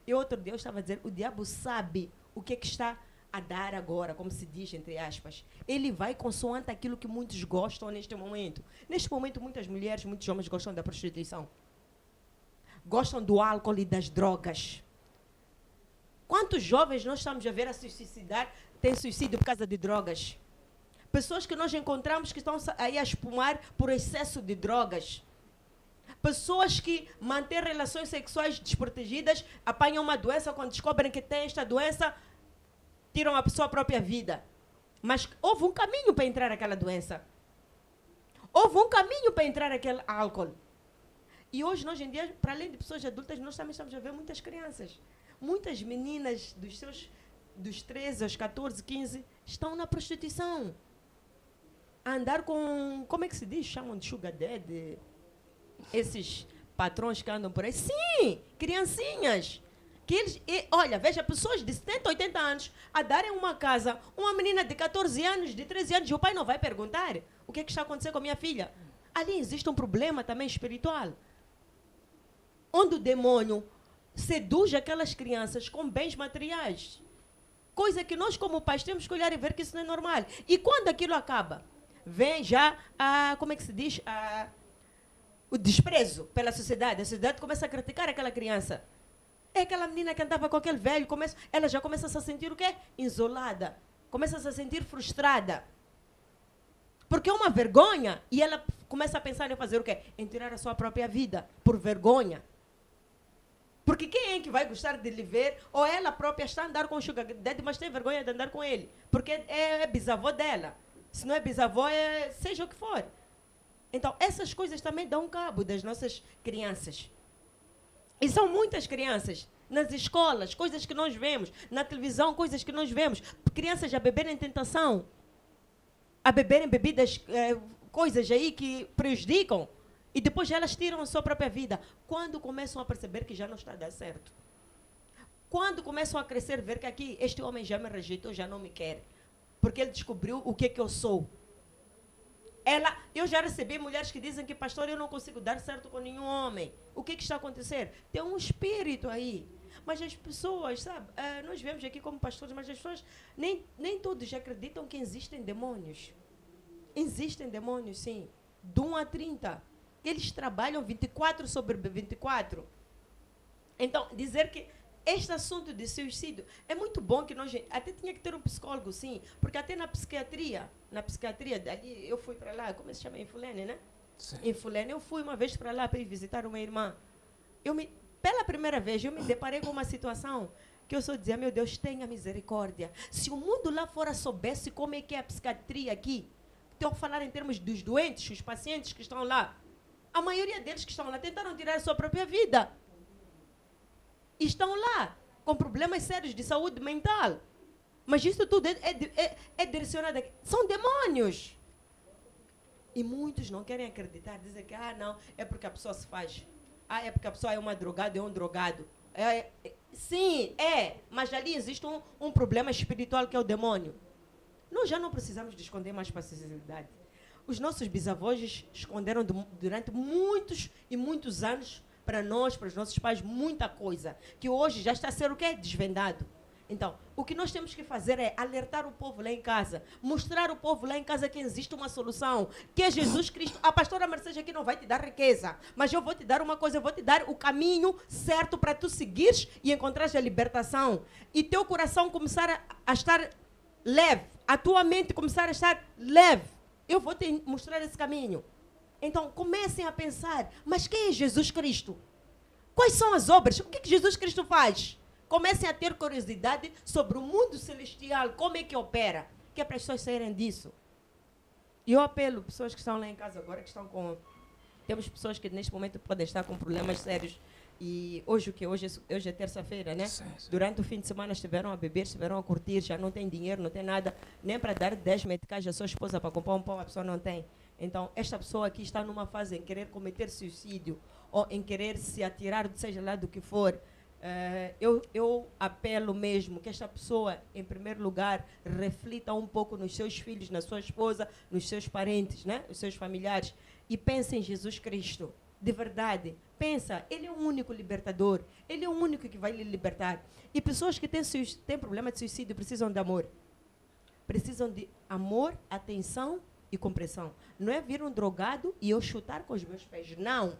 E outro dia eu estava a dizer, o diabo sabe
o que é que está a dar agora, como se diz, entre aspas. Ele vai consoante aquilo que muitos gostam neste momento. Neste momento, muitas mulheres, muitos homens gostam da prostituição. Gostam do álcool e das drogas. Quantos jovens nós estamos a ver a se suicidar, tem suicídio por causa de drogas? Pessoas que nós encontramos que estão aí a espumar por excesso de drogas. Pessoas que mantêm relações sexuais desprotegidas, apanham uma doença, quando descobrem que têm esta doença, tiram a sua própria vida. Mas houve um caminho para entrar aquela doença. Houve um caminho para entrar aquele álcool. E hoje, nós em dia, para além de pessoas adultas, nós também estamos a ver muitas crianças. Muitas meninas dos 13 aos 14, 15, estão na prostituição. A andar com, como é que se diz? Chamam de sugar daddy. Esses patrões que andam por aí. Sim, criancinhas. Que eles, olha, veja, pessoas de 70, 80 anos a darem uma casa, uma menina de 14 anos, de 13 anos, e o pai não vai perguntar o que é que está acontecendo com a minha filha. Ali existe um problema também espiritual. Onde o demônio seduz aquelas crianças com bens materiais. Coisa que nós, como pais, temos que olhar e ver que isso não é normal. E quando aquilo acaba, vem já como é que se diz? O desprezo pela sociedade. A sociedade começa a criticar aquela criança. É aquela menina que andava com aquele velho, ela já começa a se sentir o quê? Isolada. Começa a se sentir frustrada. Porque é uma vergonha. E ela começa a pensar em fazer o quê? Em tirar a sua própria vida, por vergonha. Porque quem é que vai gostar de lhe ver? Ou ela própria está a andar com o sugar daddy, mas tem vergonha de andar com ele. Porque é bisavó dela. Se não é bisavó, seja o que for. Então, essas coisas também dão cabo das nossas crianças. E são muitas crianças. Nas escolas, coisas que nós vemos. Na televisão, coisas que nós vemos. Crianças a beberem tentação. A beberem bebidas, coisas aí que prejudicam. E depois elas tiram a sua própria vida. Quando começam a perceber que já não está a dar certo. Quando começam a crescer, ver que aqui, este homem já me rejeitou, já não me quer. Porque ele descobriu o que é que eu sou. Eu já recebi mulheres que dizem que, pastor, eu não consigo dar certo com nenhum homem. O que está a acontecer? Tem um espírito aí. Mas as pessoas, sabe, nós vemos aqui como pastores, mas as pessoas, nem todos acreditam que existem demônios. Existem demônios, sim. De 1 a 30. Eles trabalham 24 sobre 24. Então, dizer que este assunto de suicídio é muito bom que nós... Até tinha que ter um psicólogo, sim. Porque até na psiquiatria, dali eu fui para lá, como se chama? Em Fulene, né?
Sim.
Em Fulene, eu fui uma vez para lá para ir visitar uma irmã. Pela primeira vez, eu me deparei com uma situação que eu só dizia, meu Deus, tenha misericórdia. Se o mundo lá fora soubesse como é que é a psiquiatria aqui, estou a falar em termos dos doentes, os pacientes que estão lá, a maioria deles que estão lá tentaram tirar a sua própria vida. Estão lá com problemas sérios de saúde mental. Mas isso tudo é direcionado aqui. São demônios. E muitos não querem acreditar, dizem que, não, é porque a pessoa se faz. É porque a pessoa é uma drogada, é um drogado. Sim, mas ali existe um problema espiritual que é o demônio. Nós já não precisamos de esconder mais para a sociedade. Os nossos bisavós esconderam durante muitos e muitos anos para nós, para os nossos pais, muita coisa, que hoje já está a ser o quê? Desvendado. Então, o que nós temos que fazer é alertar o povo lá em casa, mostrar ao povo lá em casa que existe uma solução, que é Jesus Cristo. A pastora Mercedes aqui não vai te dar riqueza, mas eu vou te dar uma coisa, eu vou te dar o caminho certo para tu seguires e encontrares a libertação. E teu coração começar a estar leve, a tua mente começar a estar leve. Eu vou te mostrar esse caminho. Então, comecem a pensar, mas quem é Jesus Cristo? Quais são as obras? O que Jesus Cristo faz? Comecem a ter curiosidade sobre o mundo celestial, como é que opera, que é para as pessoas saírem disso. E eu apelo, pessoas que estão lá em casa agora, que estão com... Temos pessoas que neste momento podem estar com problemas sérios. E hoje é terça-feira, né?
Sim.
Durante o fim de semana estiveram a beber, estiveram a curtir, já não tem dinheiro, não tem nada, nem para dar 10 meticais à sua esposa para comprar um pão, a pessoa não tem. Então, esta pessoa aqui está numa fase em querer cometer suicídio ou em querer se atirar, seja lá do que for. Eu apelo mesmo que esta pessoa, em primeiro lugar, reflita um pouco nos seus filhos, na sua esposa, nos seus parentes, né? Os seus familiares, e pense em Jesus Cristo. de verdade, pensa, ele é o único libertador, ele é o único que vai lhe libertar. E pessoas que têm problema de suicídio precisam de amor. Precisam de amor, atenção e compreensão. Não é vir um drogado e eu chutar com os meus pés. Não.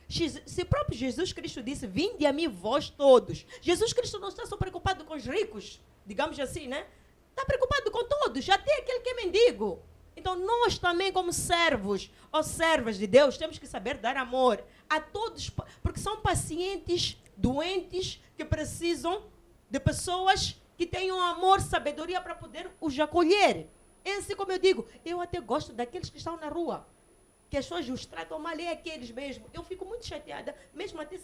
Se próprio Jesus Cristo disse, vinde a mim vós todos. Jesus Cristo não está só preocupado com os ricos, digamos assim, né? Está preocupado com todos, até aquele que é mendigo. Então, nós também, como servos ou servas de Deus, temos que saber dar amor a todos, porque são pacientes, doentes, que precisam de pessoas que tenham amor, sabedoria para poder os acolher. Esse, como eu digo, eu até gosto daqueles que estão na rua, que as pessoas os tratam mal, é aqueles mesmo. Eu fico muito chateada, mesmo até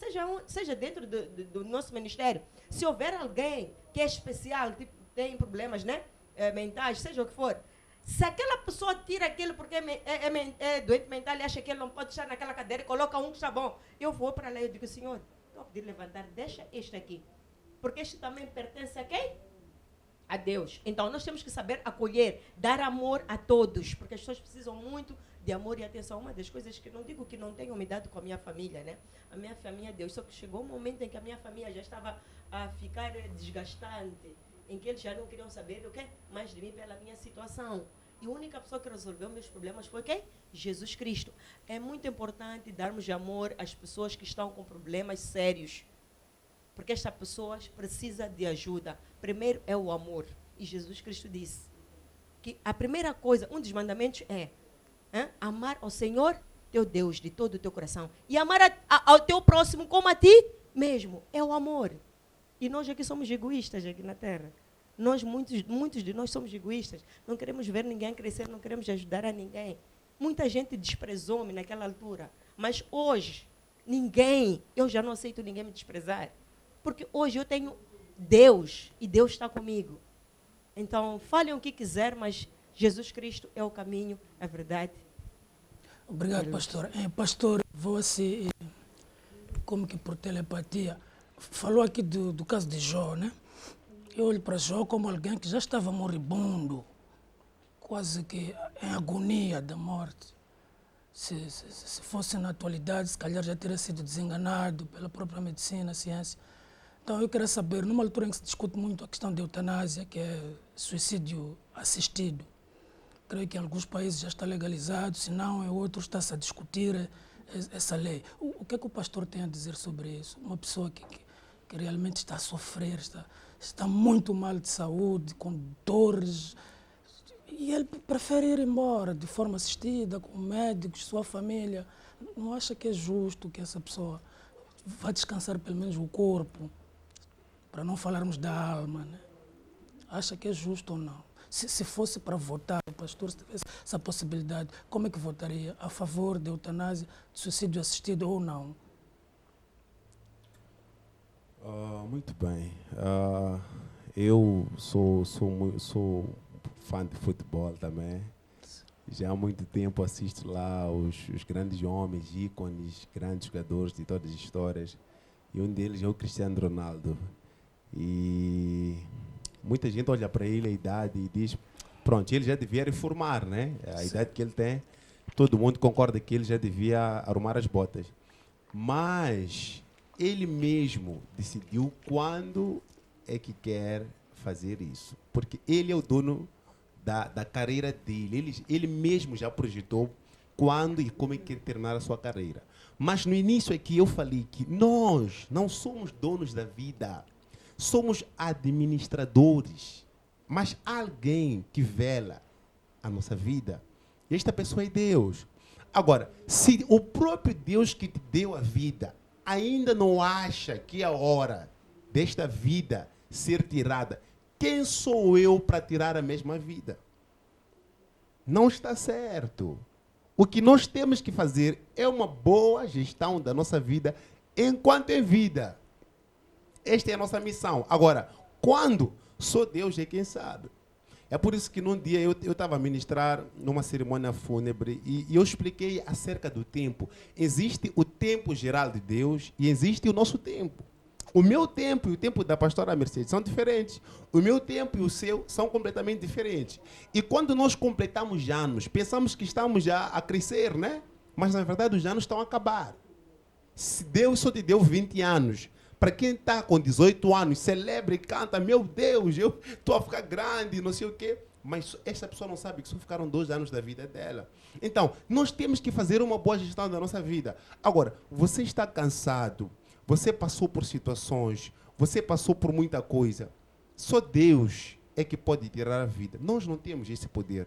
seja dentro do nosso ministério. Se houver alguém que é especial, tipo, tem problemas, né, mentais, seja o que for, se aquela pessoa tira aquele porque é doente mental e acha que ele não pode estar naquela cadeira e coloca um que está bom, eu vou para lá e digo, senhor, estou a pedir levantar, deixa este aqui. Porque este também pertence a quem? A Deus. Então, nós temos que saber acolher, dar amor a todos, porque as pessoas precisam muito de amor e atenção. Uma das coisas que não digo que não tenho me dado com a minha família, né? A minha família é Deus. Só que chegou um momento em que a minha família já estava a ficar desgastante, em que eles já não queriam saber o quê? Mais de mim pela minha situação. E a única pessoa que resolveu meus problemas foi quem? Jesus Cristo. É muito importante darmos amor às pessoas que estão com problemas sérios, porque estas pessoas precisam de ajuda. Primeiro é o amor. E Jesus Cristo disse que a primeira coisa, um dos mandamentos é amar ao Senhor, teu Deus, de todo o teu coração. E amar ao teu próximo como a ti mesmo. É o amor. E nós aqui somos egoístas aqui na Terra. Nós, muitos de nós somos egoístas. Não queremos ver ninguém crescer, não queremos ajudar a ninguém. Muita gente desprezou-me naquela altura. Mas hoje, eu já não aceito ninguém me desprezar. Porque hoje eu tenho Deus e Deus está comigo. Então, falem o que quiser, mas Jesus Cristo é o caminho, a verdade.
Obrigado, pastor. Pastor, você, como que por telepatia, falou aqui do caso de Jó, né? Eu olho para Jó como alguém que já estava moribundo, quase que em agonia da morte. Se fosse na atualidade, se calhar já teria sido desenganado pela própria medicina, ciência. Então, eu queria saber, numa altura em que se discute muito a questão de eutanásia, que é suicídio assistido, creio que em alguns países já está legalizado, se não, em outros está-se a discutir essa lei. O que é que o pastor tem a dizer sobre isso? Uma pessoa que realmente está a sofrer, está muito mal de saúde, com dores, e ele prefere ir embora de forma assistida, com médicos, sua família. Não acha que é justo que essa pessoa vá descansar pelo menos o corpo, para não falarmos da alma, né? Acha que é justo ou não? Se fosse para votar, o pastor, se tivesse essa possibilidade, como é que votaria? A favor da eutanásia, de suicídio assistido ou não?
Muito bem. Eu sou fã de futebol também. Já há muito tempo assisto lá os grandes homens, ícones, grandes jogadores de todas as histórias. E um deles é o Cristiano Ronaldo. E muita gente olha para ele, a idade, e diz, pronto, ele já devia reformar, né? A
Sim.
idade que ele tem, todo mundo concorda que ele já devia arrumar as botas. Mas ele mesmo decidiu quando é que quer fazer isso. Porque ele é o dono da carreira dele. Ele mesmo já projetou quando e como é que quer terminar a sua carreira. Mas no início aqui eu falei que nós não somos donos da vida. Somos administradores. Mas há alguém que vela a nossa vida. E esta pessoa é Deus. Agora, se o próprio Deus que te deu a vida ainda não acha que é a hora desta vida ser tirada, quem sou eu para tirar a mesma vida? Não está certo. O que nós temos que fazer é uma boa gestão da nossa vida enquanto é vida. Esta é a nossa missão. Agora, quando? Só Deus é quem sabe. É por isso que num dia eu estava a ministrar numa cerimônia fúnebre e eu expliquei acerca do tempo. Existe o tempo geral de Deus e existe o nosso tempo. O meu tempo e o tempo da pastora Mercedes são diferentes. O meu tempo e o seu são completamente diferentes. E quando nós completamos anos, pensamos que estamos já a crescer, né? Mas na verdade os anos estão a acabar. Se Deus só te deu 20 anos, para quem está com 18 anos, celebra e canta, meu Deus, eu estou a ficar grande, não sei o quê. Mas essa pessoa não sabe que só ficaram 2 anos da vida dela. Então, nós temos que fazer uma boa gestão da nossa vida. Agora, você está cansado, você passou por situações, você passou por muita coisa. Só Deus é que pode tirar a vida. Nós não temos esse poder.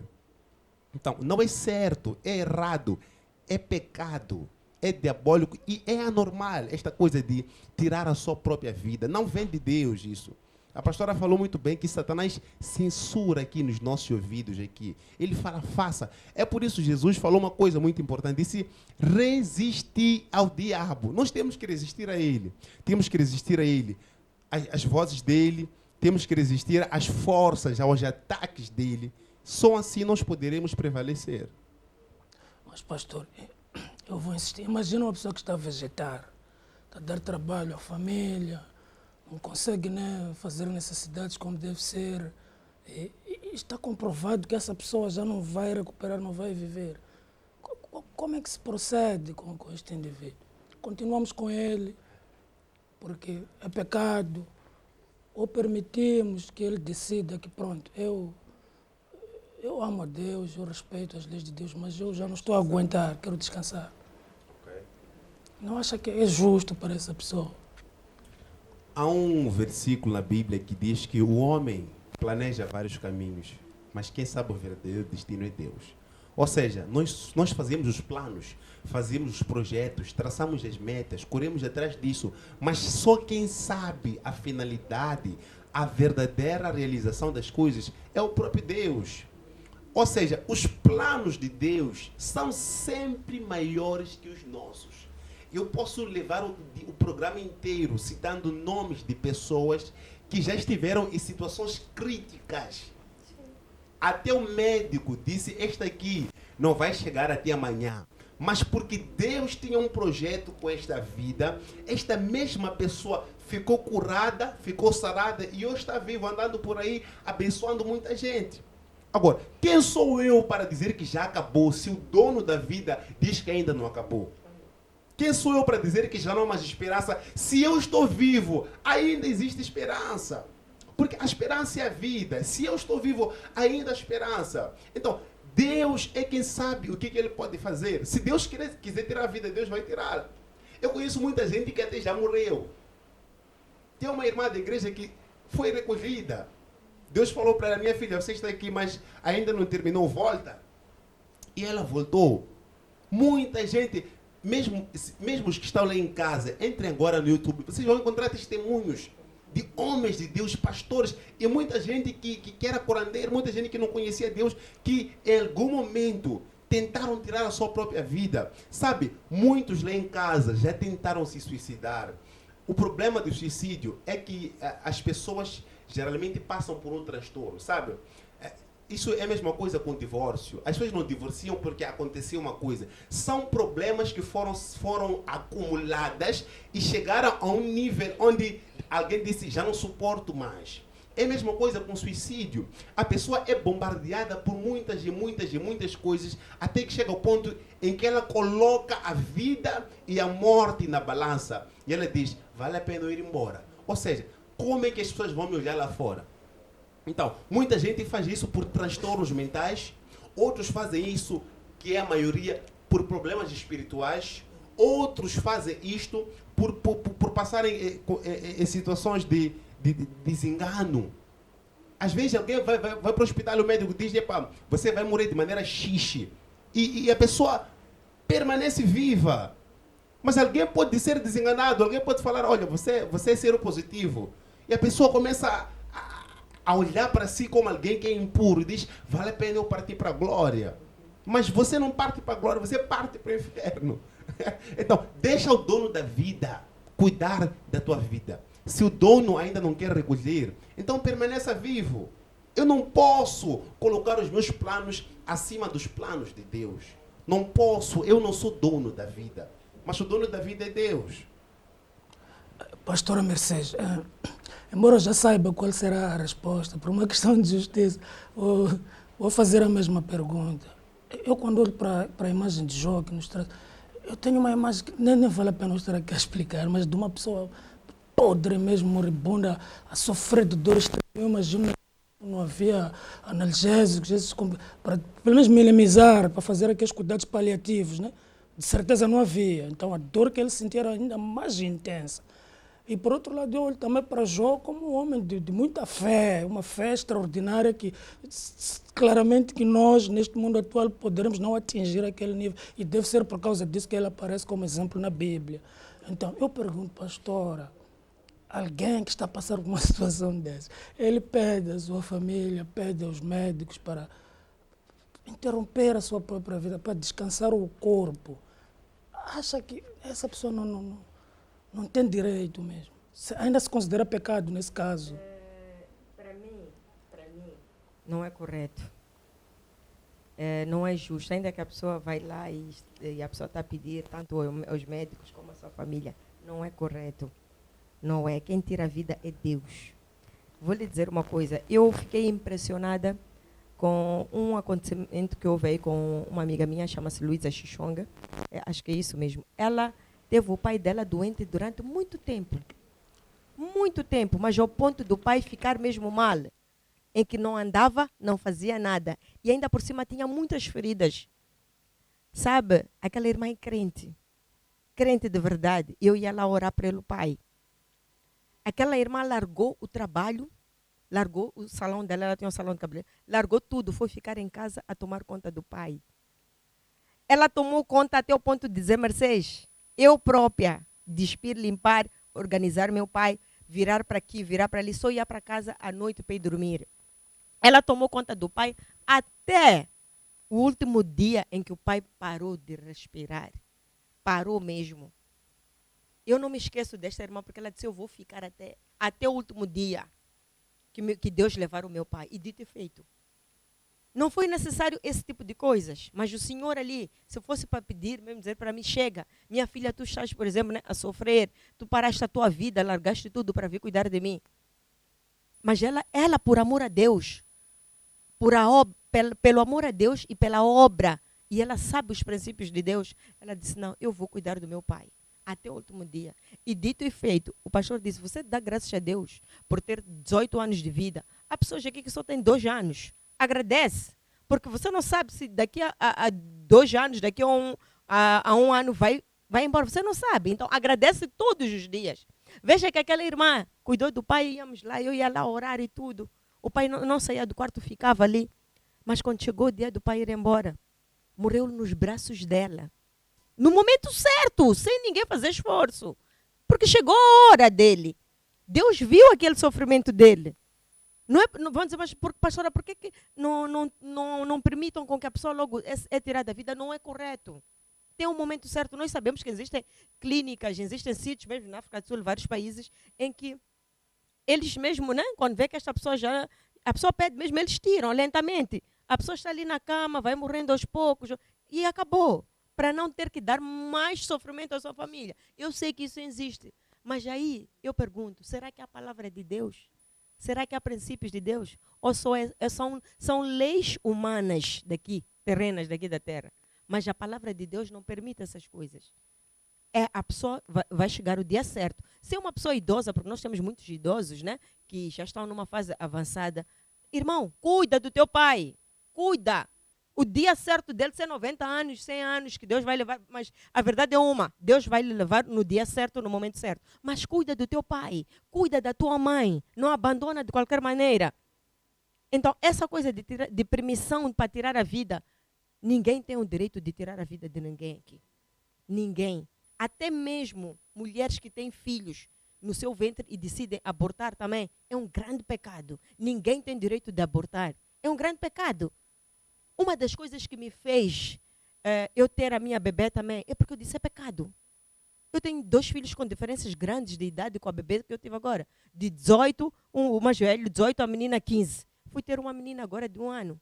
Então, não é certo, é errado, é pecado, é diabólico e é anormal esta coisa de tirar a sua própria vida. Não vem de Deus isso. A pastora falou muito bem que Satanás censura aqui nos nossos ouvidos aqui. Ele fala, faça. É por isso que Jesus falou uma coisa muito importante. Disse, resistir ao diabo. Nós temos que resistir a ele. Temos que resistir a ele. As vozes dele. Temos que resistir às forças, aos ataques dele. Só assim nós poderemos prevalecer.
Mas, pastor, eu vou insistir. Imagina uma pessoa que está a vegetar, está a dar trabalho à família, não consegue, né, fazer necessidades como deve ser. E está comprovado que essa pessoa já não vai recuperar, não vai viver. Como é que se procede com este indivíduo? Continuamos com ele, porque é pecado, ou permitimos que ele decida que, pronto, eu amo a Deus, eu respeito as leis de Deus, mas eu já não estou a aguentar, quero descansar. Okay. Não acha que é justo para essa pessoa?
Há um versículo na Bíblia que diz que o homem planeja vários caminhos, mas quem sabe o verdadeiro destino é Deus. Ou seja, nós fazemos os planos, fazemos os projetos, traçamos as metas, corremos atrás disso, mas só quem sabe a finalidade, a verdadeira realização das coisas é o próprio Deus. Ou seja, os planos de Deus são sempre maiores que os nossos. Eu posso levar o programa inteiro citando nomes de pessoas que já estiveram em situações críticas. Até o médico disse, esta aqui não vai chegar até amanhã. Mas porque Deus tinha um projeto com esta vida, esta mesma pessoa ficou curada, ficou sarada e hoje está vivo, andando por aí, abençoando muita gente. Agora, quem sou eu para dizer que já acabou, se o dono da vida diz que ainda não acabou? Quem sou eu para dizer que já não há mais esperança? Se eu estou vivo, ainda existe esperança. Porque a esperança é a vida. Se eu estou vivo, ainda há esperança. Então, Deus é quem sabe o que Ele pode fazer. Se Deus quiser tirar a vida, Deus vai tirar. Eu conheço muita gente que até já morreu. Tem uma irmã da igreja que foi recolhida. Deus falou para ela, minha filha, você está aqui, mas ainda não terminou, volta. E ela voltou. Muita gente... Mesmo os que estão lá em casa, entrem agora no YouTube, vocês vão encontrar testemunhos de homens de Deus, pastores, e muita gente que era curandeiro, muita gente que não conhecia Deus, que em algum momento tentaram tirar a sua própria vida. Sabe, muitos lá em casa já tentaram se suicidar. O problema do suicídio é que as pessoas geralmente passam por um transtorno, sabe? Isso é a mesma coisa com o divórcio. As pessoas não divorciam porque aconteceu uma coisa. São problemas que foram acumuladas e chegaram a um nível onde alguém disse, já não suporto mais. É a mesma coisa com suicídio. A pessoa é bombardeada por muitas e muitas e muitas coisas, até que chega ao ponto em que ela coloca a vida e a morte na balança. E ela diz, vale a pena eu ir embora. Ou seja, como é que as pessoas vão me olhar lá fora? Então, muita gente faz isso por transtornos mentais, outros fazem isso, que é a maioria, por problemas espirituais, outros fazem isto por passarem em situações de desengano. Às vezes alguém vai para o hospital, o médico diz, você vai morrer de maneira xixi, e a pessoa permanece viva. Mas alguém pode ser desenganado, alguém pode falar, olha, você é seropositivo, e a pessoa começa a olhar para si como alguém que é impuro e diz, vale a pena eu partir para a glória. Mas você não parte para a glória, você parte para o inferno. Então, deixa o dono da vida cuidar da tua vida. Se o dono ainda não quer recolher, então permaneça vivo. Eu não posso colocar os meus planos acima dos planos de Deus. Não posso, eu não sou dono da vida. Mas o dono da vida é Deus.
Pastora Mercedes, embora eu já saiba qual será a resposta, por uma questão de justiça, vou fazer a mesma pergunta. Eu, quando olho para a imagem de Jó que nos traz, Eu tenho uma imagem que nem vale a pena eu estar aqui a explicar, mas de uma pessoa podre mesmo, moribunda, a sofrer de dores. Eu imagino que não havia analgésicos, para pelo menos minimizar, para fazer aqueles cuidados paliativos, né? De certeza não havia. Então a dor que ele sentia era ainda mais intensa. E por outro lado, eu olho também para Jó como um homem de muita fé, uma fé extraordinária que claramente que nós, neste mundo atual, poderemos não atingir aquele nível. E deve ser por causa disso que ele aparece como exemplo na Bíblia. Então, eu pergunto, pastora, alguém que está passando por uma situação dessa, ele pede à sua família, pede aos médicos para interromper a sua própria vida, para descansar o corpo. Acha que essa pessoa não tem direito mesmo? Ainda se considera pecado nesse caso?
Para mim, não é correto. Não é justo. Ainda que a pessoa vai lá e a pessoa está a pedir, tanto aos médicos como à sua família, não é correto. Não é. Quem tira a vida é Deus. Vou lhe dizer uma coisa. Eu fiquei impressionada com um acontecimento que houve aí com uma amiga minha, chama-se Luísa Xixonga. Acho que é isso mesmo. Ela teve o pai dela doente durante muito tempo, mas ao ponto do pai ficar mesmo mal, em que não andava, não fazia nada, e ainda por cima tinha muitas feridas. Sabe, aquela irmã é crente de verdade. Eu ia lá orar pelo pai. Aquela irmã largou o trabalho, largou o salão dela, ela tinha um salão de cabelo, largou tudo, foi ficar em casa a tomar conta do pai. Ela tomou conta até o ponto de dizer, Mercedes, eu própria, despir, limpar, organizar meu pai, virar para aqui, virar para ali, só ia para casa à noite para ir dormir. Ela tomou conta do pai até o último dia em que o pai parou de respirar. Parou mesmo. Eu não me esqueço desta irmã, porque ela disse, eu vou ficar até o último dia que Deus levar o meu pai. E dito e feito. Não foi necessário esse tipo de coisas, mas o Senhor ali, se fosse para pedir, mesmo dizer para mim, chega, minha filha, tu estás, por exemplo, né, a sofrer, tu paraste a tua vida, largaste tudo para vir cuidar de mim. Mas ela por amor a Deus, pelo amor a Deus e pela obra, e ela sabe os princípios de Deus, ela disse, não, eu vou cuidar do meu pai, até o último dia. E dito e feito, o pastor disse, você dá graças a Deus por ter 18 anos de vida. Há pessoas aqui que só têm 2 anos. Agradece, porque você não sabe se daqui a 2 anos, daqui a um ano vai embora, você não sabe. Então agradece todos os dias. Veja que aquela irmã cuidou do pai, íamos lá, eu ia lá orar e tudo. O pai não saía do quarto, ficava ali. Mas quando chegou o dia do pai ir embora, morreu nos braços dela. No momento certo, sem ninguém fazer esforço. Porque chegou a hora dele. Deus viu aquele sofrimento dele. Não vamos dizer, mas pastora, por que não permitam com que a pessoa logo é tirada da vida? Não é correto. Tem um momento certo. Nós sabemos que existem clínicas, existem sítios, mesmo na África do Sul, vários países, em que eles mesmo, né, quando vê que esta pessoa a pessoa pede mesmo, eles tiram lentamente. A pessoa está ali na cama, vai morrendo aos poucos, e acabou. Para não ter que dar mais sofrimento à sua família. Eu sei que isso existe. Mas aí, eu pergunto, será que a palavra é de Deus? Será que há princípios de Deus? Ou são leis humanas daqui, terrenas daqui da terra? Mas a palavra de Deus não permite essas coisas. A pessoa vai chegar o dia certo. Se é uma pessoa idosa, porque nós temos muitos idosos, né, que já estão numa fase avançada, irmão, cuida do teu pai. Cuida. O dia certo dele ser 90 anos, 100 anos, que Deus vai levar, mas a verdade é uma, Deus vai lhe levar no dia certo, no momento certo. Mas cuida do teu pai, cuida da tua mãe, não abandona de qualquer maneira. Então, essa coisa de permissão para tirar a vida, ninguém tem o direito de tirar a vida de ninguém aqui. Ninguém. Até mesmo mulheres que têm filhos no seu ventre e decidem abortar também, é um grande pecado. Ninguém tem direito de abortar. É um grande pecado. Uma das coisas que me fez eu ter a minha bebê também é porque eu disse, é pecado. Eu tenho 2 filhos com diferenças grandes de idade com a bebê que eu tive agora. De 18, o mais velho, 18, a menina 15. Fui ter uma menina agora de 1 ano.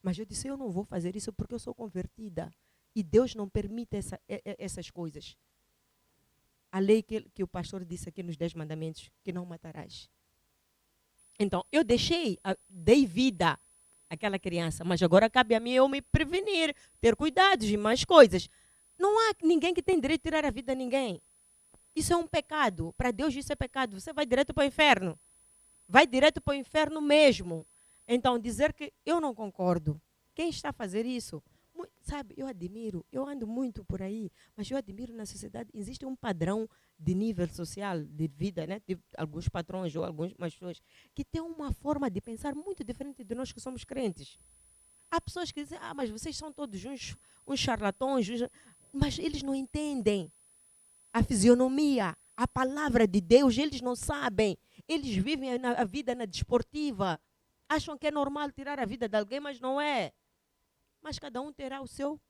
Mas eu disse, eu não vou fazer isso porque eu sou convertida. E Deus não permite essas coisas. A lei que o pastor disse aqui nos 10 mandamentos, que não matarás. Então, eu dei vida àquela criança, mas agora cabe a mim eu me prevenir, ter cuidados e mais coisas.
Não há ninguém que tem direito de tirar a vida de ninguém. Isso é um pecado. Para Deus isso é pecado. Você vai direto para o inferno. Vai direto para o inferno mesmo. Então, dizer que eu não concordo. Quem está a fazer isso? Sabe, eu admiro, eu ando muito por aí, mas eu admiro na sociedade, existe um padrão de nível social, de vida, né? De alguns patrões ou algumas pessoas que têm uma forma de pensar muito diferente de nós que somos crentes. Há pessoas que dizem, mas vocês são todos uns charlatões, mas eles não entendem a fisionomia, a palavra de Deus, eles não sabem. Eles vivem a vida na desportiva, acham que é normal tirar a vida de alguém, mas não é. Mas cada um terá o seu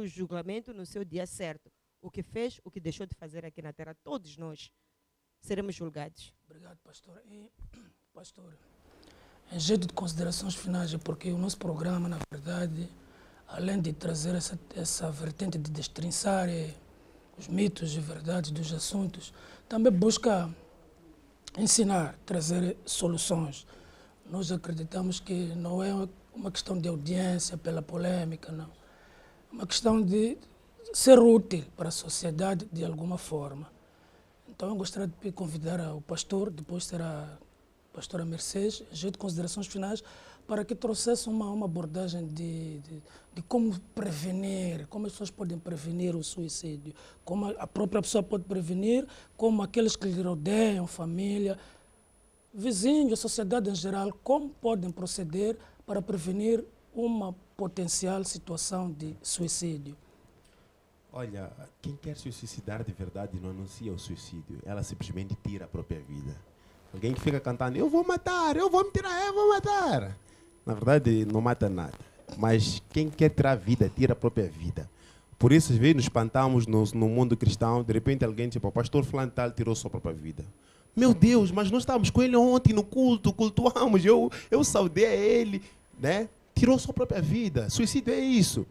julgamento no seu dia certo. O que fez, o que deixou de fazer aqui na terra, todos nós seremos julgados.
Obrigado, pastor. E, pastor, em jeito de considerações finais, é porque o nosso programa, na verdade, além de trazer essa vertente de destrinçar os mitos e verdades dos assuntos, também busca ensinar, trazer soluções. Nós acreditamos que não é uma questão de audiência pela polêmica, não. É uma questão de ser útil para a sociedade de alguma forma. Então eu gostaria de convidar o pastor, depois será a pastora Mercedes, em jeito de considerações finais, para que trouxesse uma abordagem de como prevenir, como as pessoas podem prevenir o suicídio, como a própria pessoa pode prevenir, como aqueles que lhe rodeiam, família, vizinhos, a sociedade em geral, como podem proceder para prevenir uma potencial situação de suicídio.
Olha, quem quer se suicidar de verdade não anuncia o suicídio, ela simplesmente tira a própria vida. Alguém que fica cantando, eu vou matar, eu vou me tirar, eu vou matar. Na verdade, não mata nada. Mas quem quer tirar a vida, tira a própria vida. Por isso, às vezes, nos espantamos no mundo cristão, de repente alguém, tipo, o pastor fulano tal tirou sua própria vida. Meu Deus, mas nós estávamos com ele ontem no culto, cultuamos, eu saudei a ele, né? Tirou sua própria vida. Suicídio é isso.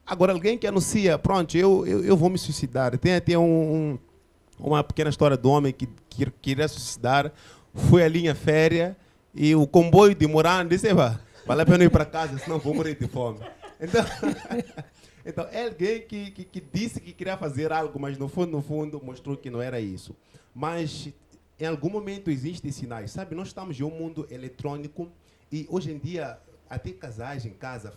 Agora, alguém que anuncia, pronto, eu vou me suicidar. Tem até uma pequena história do homem que queria suicidar, foi à linha férrea e o comboio demorando, disse, vale a pena ir para casa, senão vou morrer de fome. Então é alguém que disse que queria fazer algo, mas no fundo mostrou que não era isso. Mas em algum momento existem sinais, sabe? Nós estamos em um mundo eletrônico e hoje em dia até casais em casa,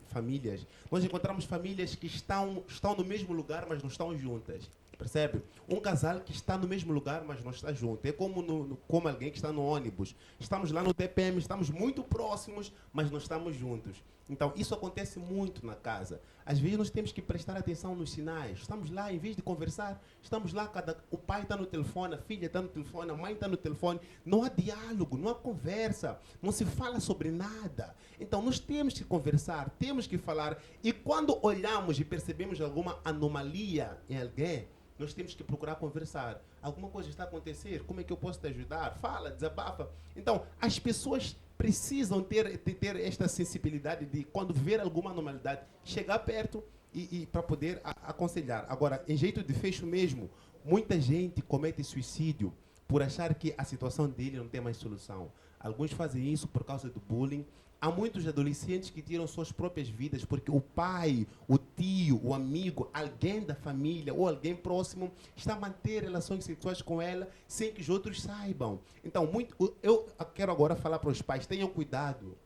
famílias, nós encontramos famílias que estão no mesmo lugar, mas não estão juntas. Percebe? Um casal que está no mesmo lugar, mas não está junto. É como alguém que está no ônibus. Estamos lá no TPM, estamos muito próximos, mas não estamos juntos. Então, isso acontece muito na casa. Às vezes, nós temos que prestar atenção nos sinais. Estamos lá, em vez de conversar, estamos lá, o pai está no telefone, a filha está no telefone, a mãe está no telefone. Não há diálogo, não há conversa, não se fala sobre nada. Então, nós temos que conversar, temos que falar. E quando olhamos e percebemos alguma anomalia em alguém, nós temos que procurar conversar. Alguma coisa está a acontecer, como é que eu posso te ajudar? Fala, desabafa. Então, as pessoas precisam ter esta sensibilidade de, quando ver alguma anormalidade, chegar perto e para poder aconselhar. Agora, em jeito de fecho mesmo, muita gente comete suicídio por achar que a situação dele não tem mais solução. Alguns fazem isso por causa do bullying. Há muitos adolescentes que tiram suas próprias vidas porque o pai, o tio, o amigo, alguém da família ou alguém próximo está a manter relações sexuais com ela sem que os outros saibam. Então, eu quero agora falar para os pais, tenham cuidado.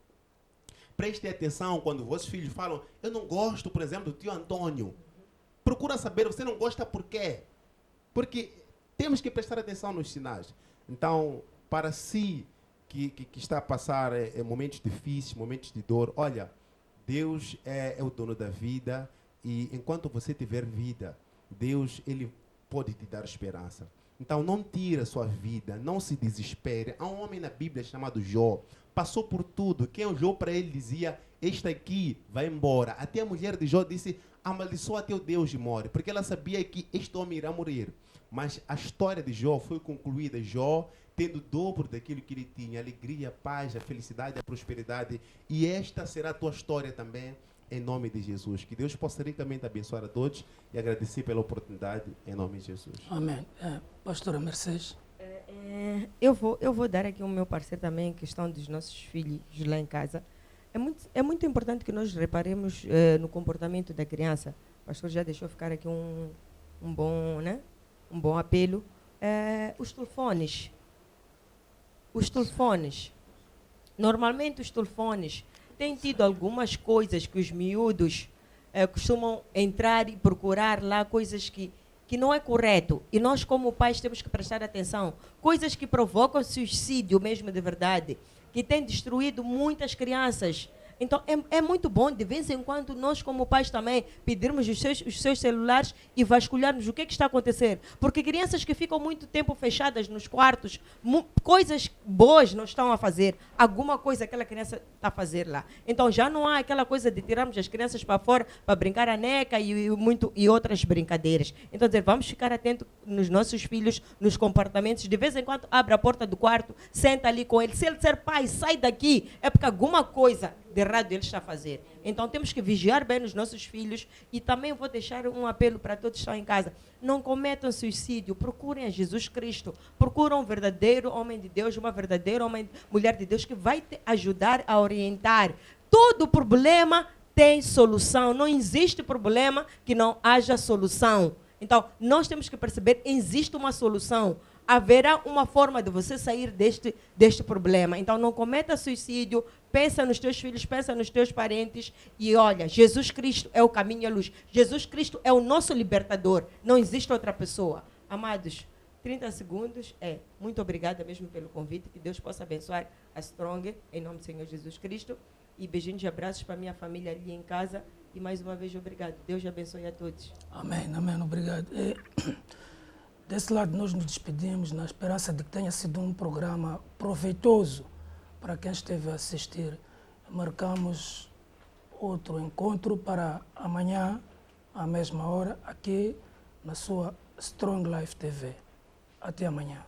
Prestem atenção quando vossos filhos falam, eu não gosto, por exemplo, do tio Antônio. Procura saber, você não gosta por quê? Porque temos que prestar atenção nos sinais. Então, para si, que está a passar momentos difíceis, momentos de dor, olha, Deus é o dono da vida e enquanto você tiver vida, Deus ele pode te dar esperança. Então não tira a sua vida, não se desespere. Há um homem na Bíblia chamado Jó, passou por tudo. Quem olhou para ele dizia, este aqui vai embora. Até a mulher de Jó disse, amaldiçoa teu Deus e morre, porque ela sabia que este homem irá morrer. Mas a história de Jó foi concluída. Jó tendo o dobro daquilo que ele tinha, a alegria, a paz, a felicidade, a prosperidade. E esta será a tua história também, em nome de Jesus. Que Deus possa ricamente abençoar a todos e agradecer pela oportunidade, em nome de Jesus.
Amém. Pastora Mercedes.
Eu vou dar aqui o meu parecer também em questão dos nossos filhos lá em casa.
É muito importante que nós reparemos no comportamento da criança. O pastor já deixou ficar aqui um bom, né? Um bom apelo. Os telefones. Os telefones. Normalmente os telefones têm tido algumas coisas que os miúdos costumam entrar e procurar lá, coisas que não é correto. E nós, como pais, temos que prestar atenção. Coisas que provocam suicídio mesmo de verdade, que têm destruído muitas crianças. Então, é muito bom, de vez em quando, nós, como pais também, pedirmos os seus celulares e vasculharmos o que está acontecendo. Porque crianças que ficam muito tempo fechadas nos quartos, coisas boas não estão a fazer. Alguma coisa aquela criança está a fazer lá. Então, já não há aquela coisa de tirarmos as crianças para fora para brincar a neca e outras brincadeiras. Então, dizer, vamos ficar atentos nos nossos filhos, nos comportamentos. De vez em quando, abre a porta do quarto, senta ali com ele. Se ele disser, pai, sai daqui, é porque alguma coisa de errado ele está a fazer. Então temos que vigiar bem os nossos filhos e também vou deixar um apelo para todos que estão em casa. Não cometam suicídio, procurem a Jesus Cristo, procurem um verdadeiro homem de Deus, uma verdadeira mulher de Deus que vai te ajudar a orientar. Todo problema tem solução, não existe problema que não haja solução. Então nós temos que perceber, existe uma solução. Haverá uma forma de você sair deste problema. Então, não cometa suicídio, pensa nos teus filhos, pensa nos teus parentes e olha, Jesus Cristo é o caminho e a luz. Jesus Cristo é o nosso libertador. Não existe outra pessoa. Amados, 30 segundos. Muito obrigada mesmo pelo convite. Que Deus possa abençoar a Strong, em nome do Senhor Jesus Cristo. E beijinhos e abraços para a minha família ali em casa. E mais uma vez, obrigado. Deus abençoe a todos.
Amém, amém, obrigado. Desse lado, nós nos despedimos na esperança de que tenha sido um programa proveitoso para quem esteve a assistir. Marcamos outro encontro para amanhã, à mesma hora, aqui na sua Strong Life TV. Até amanhã.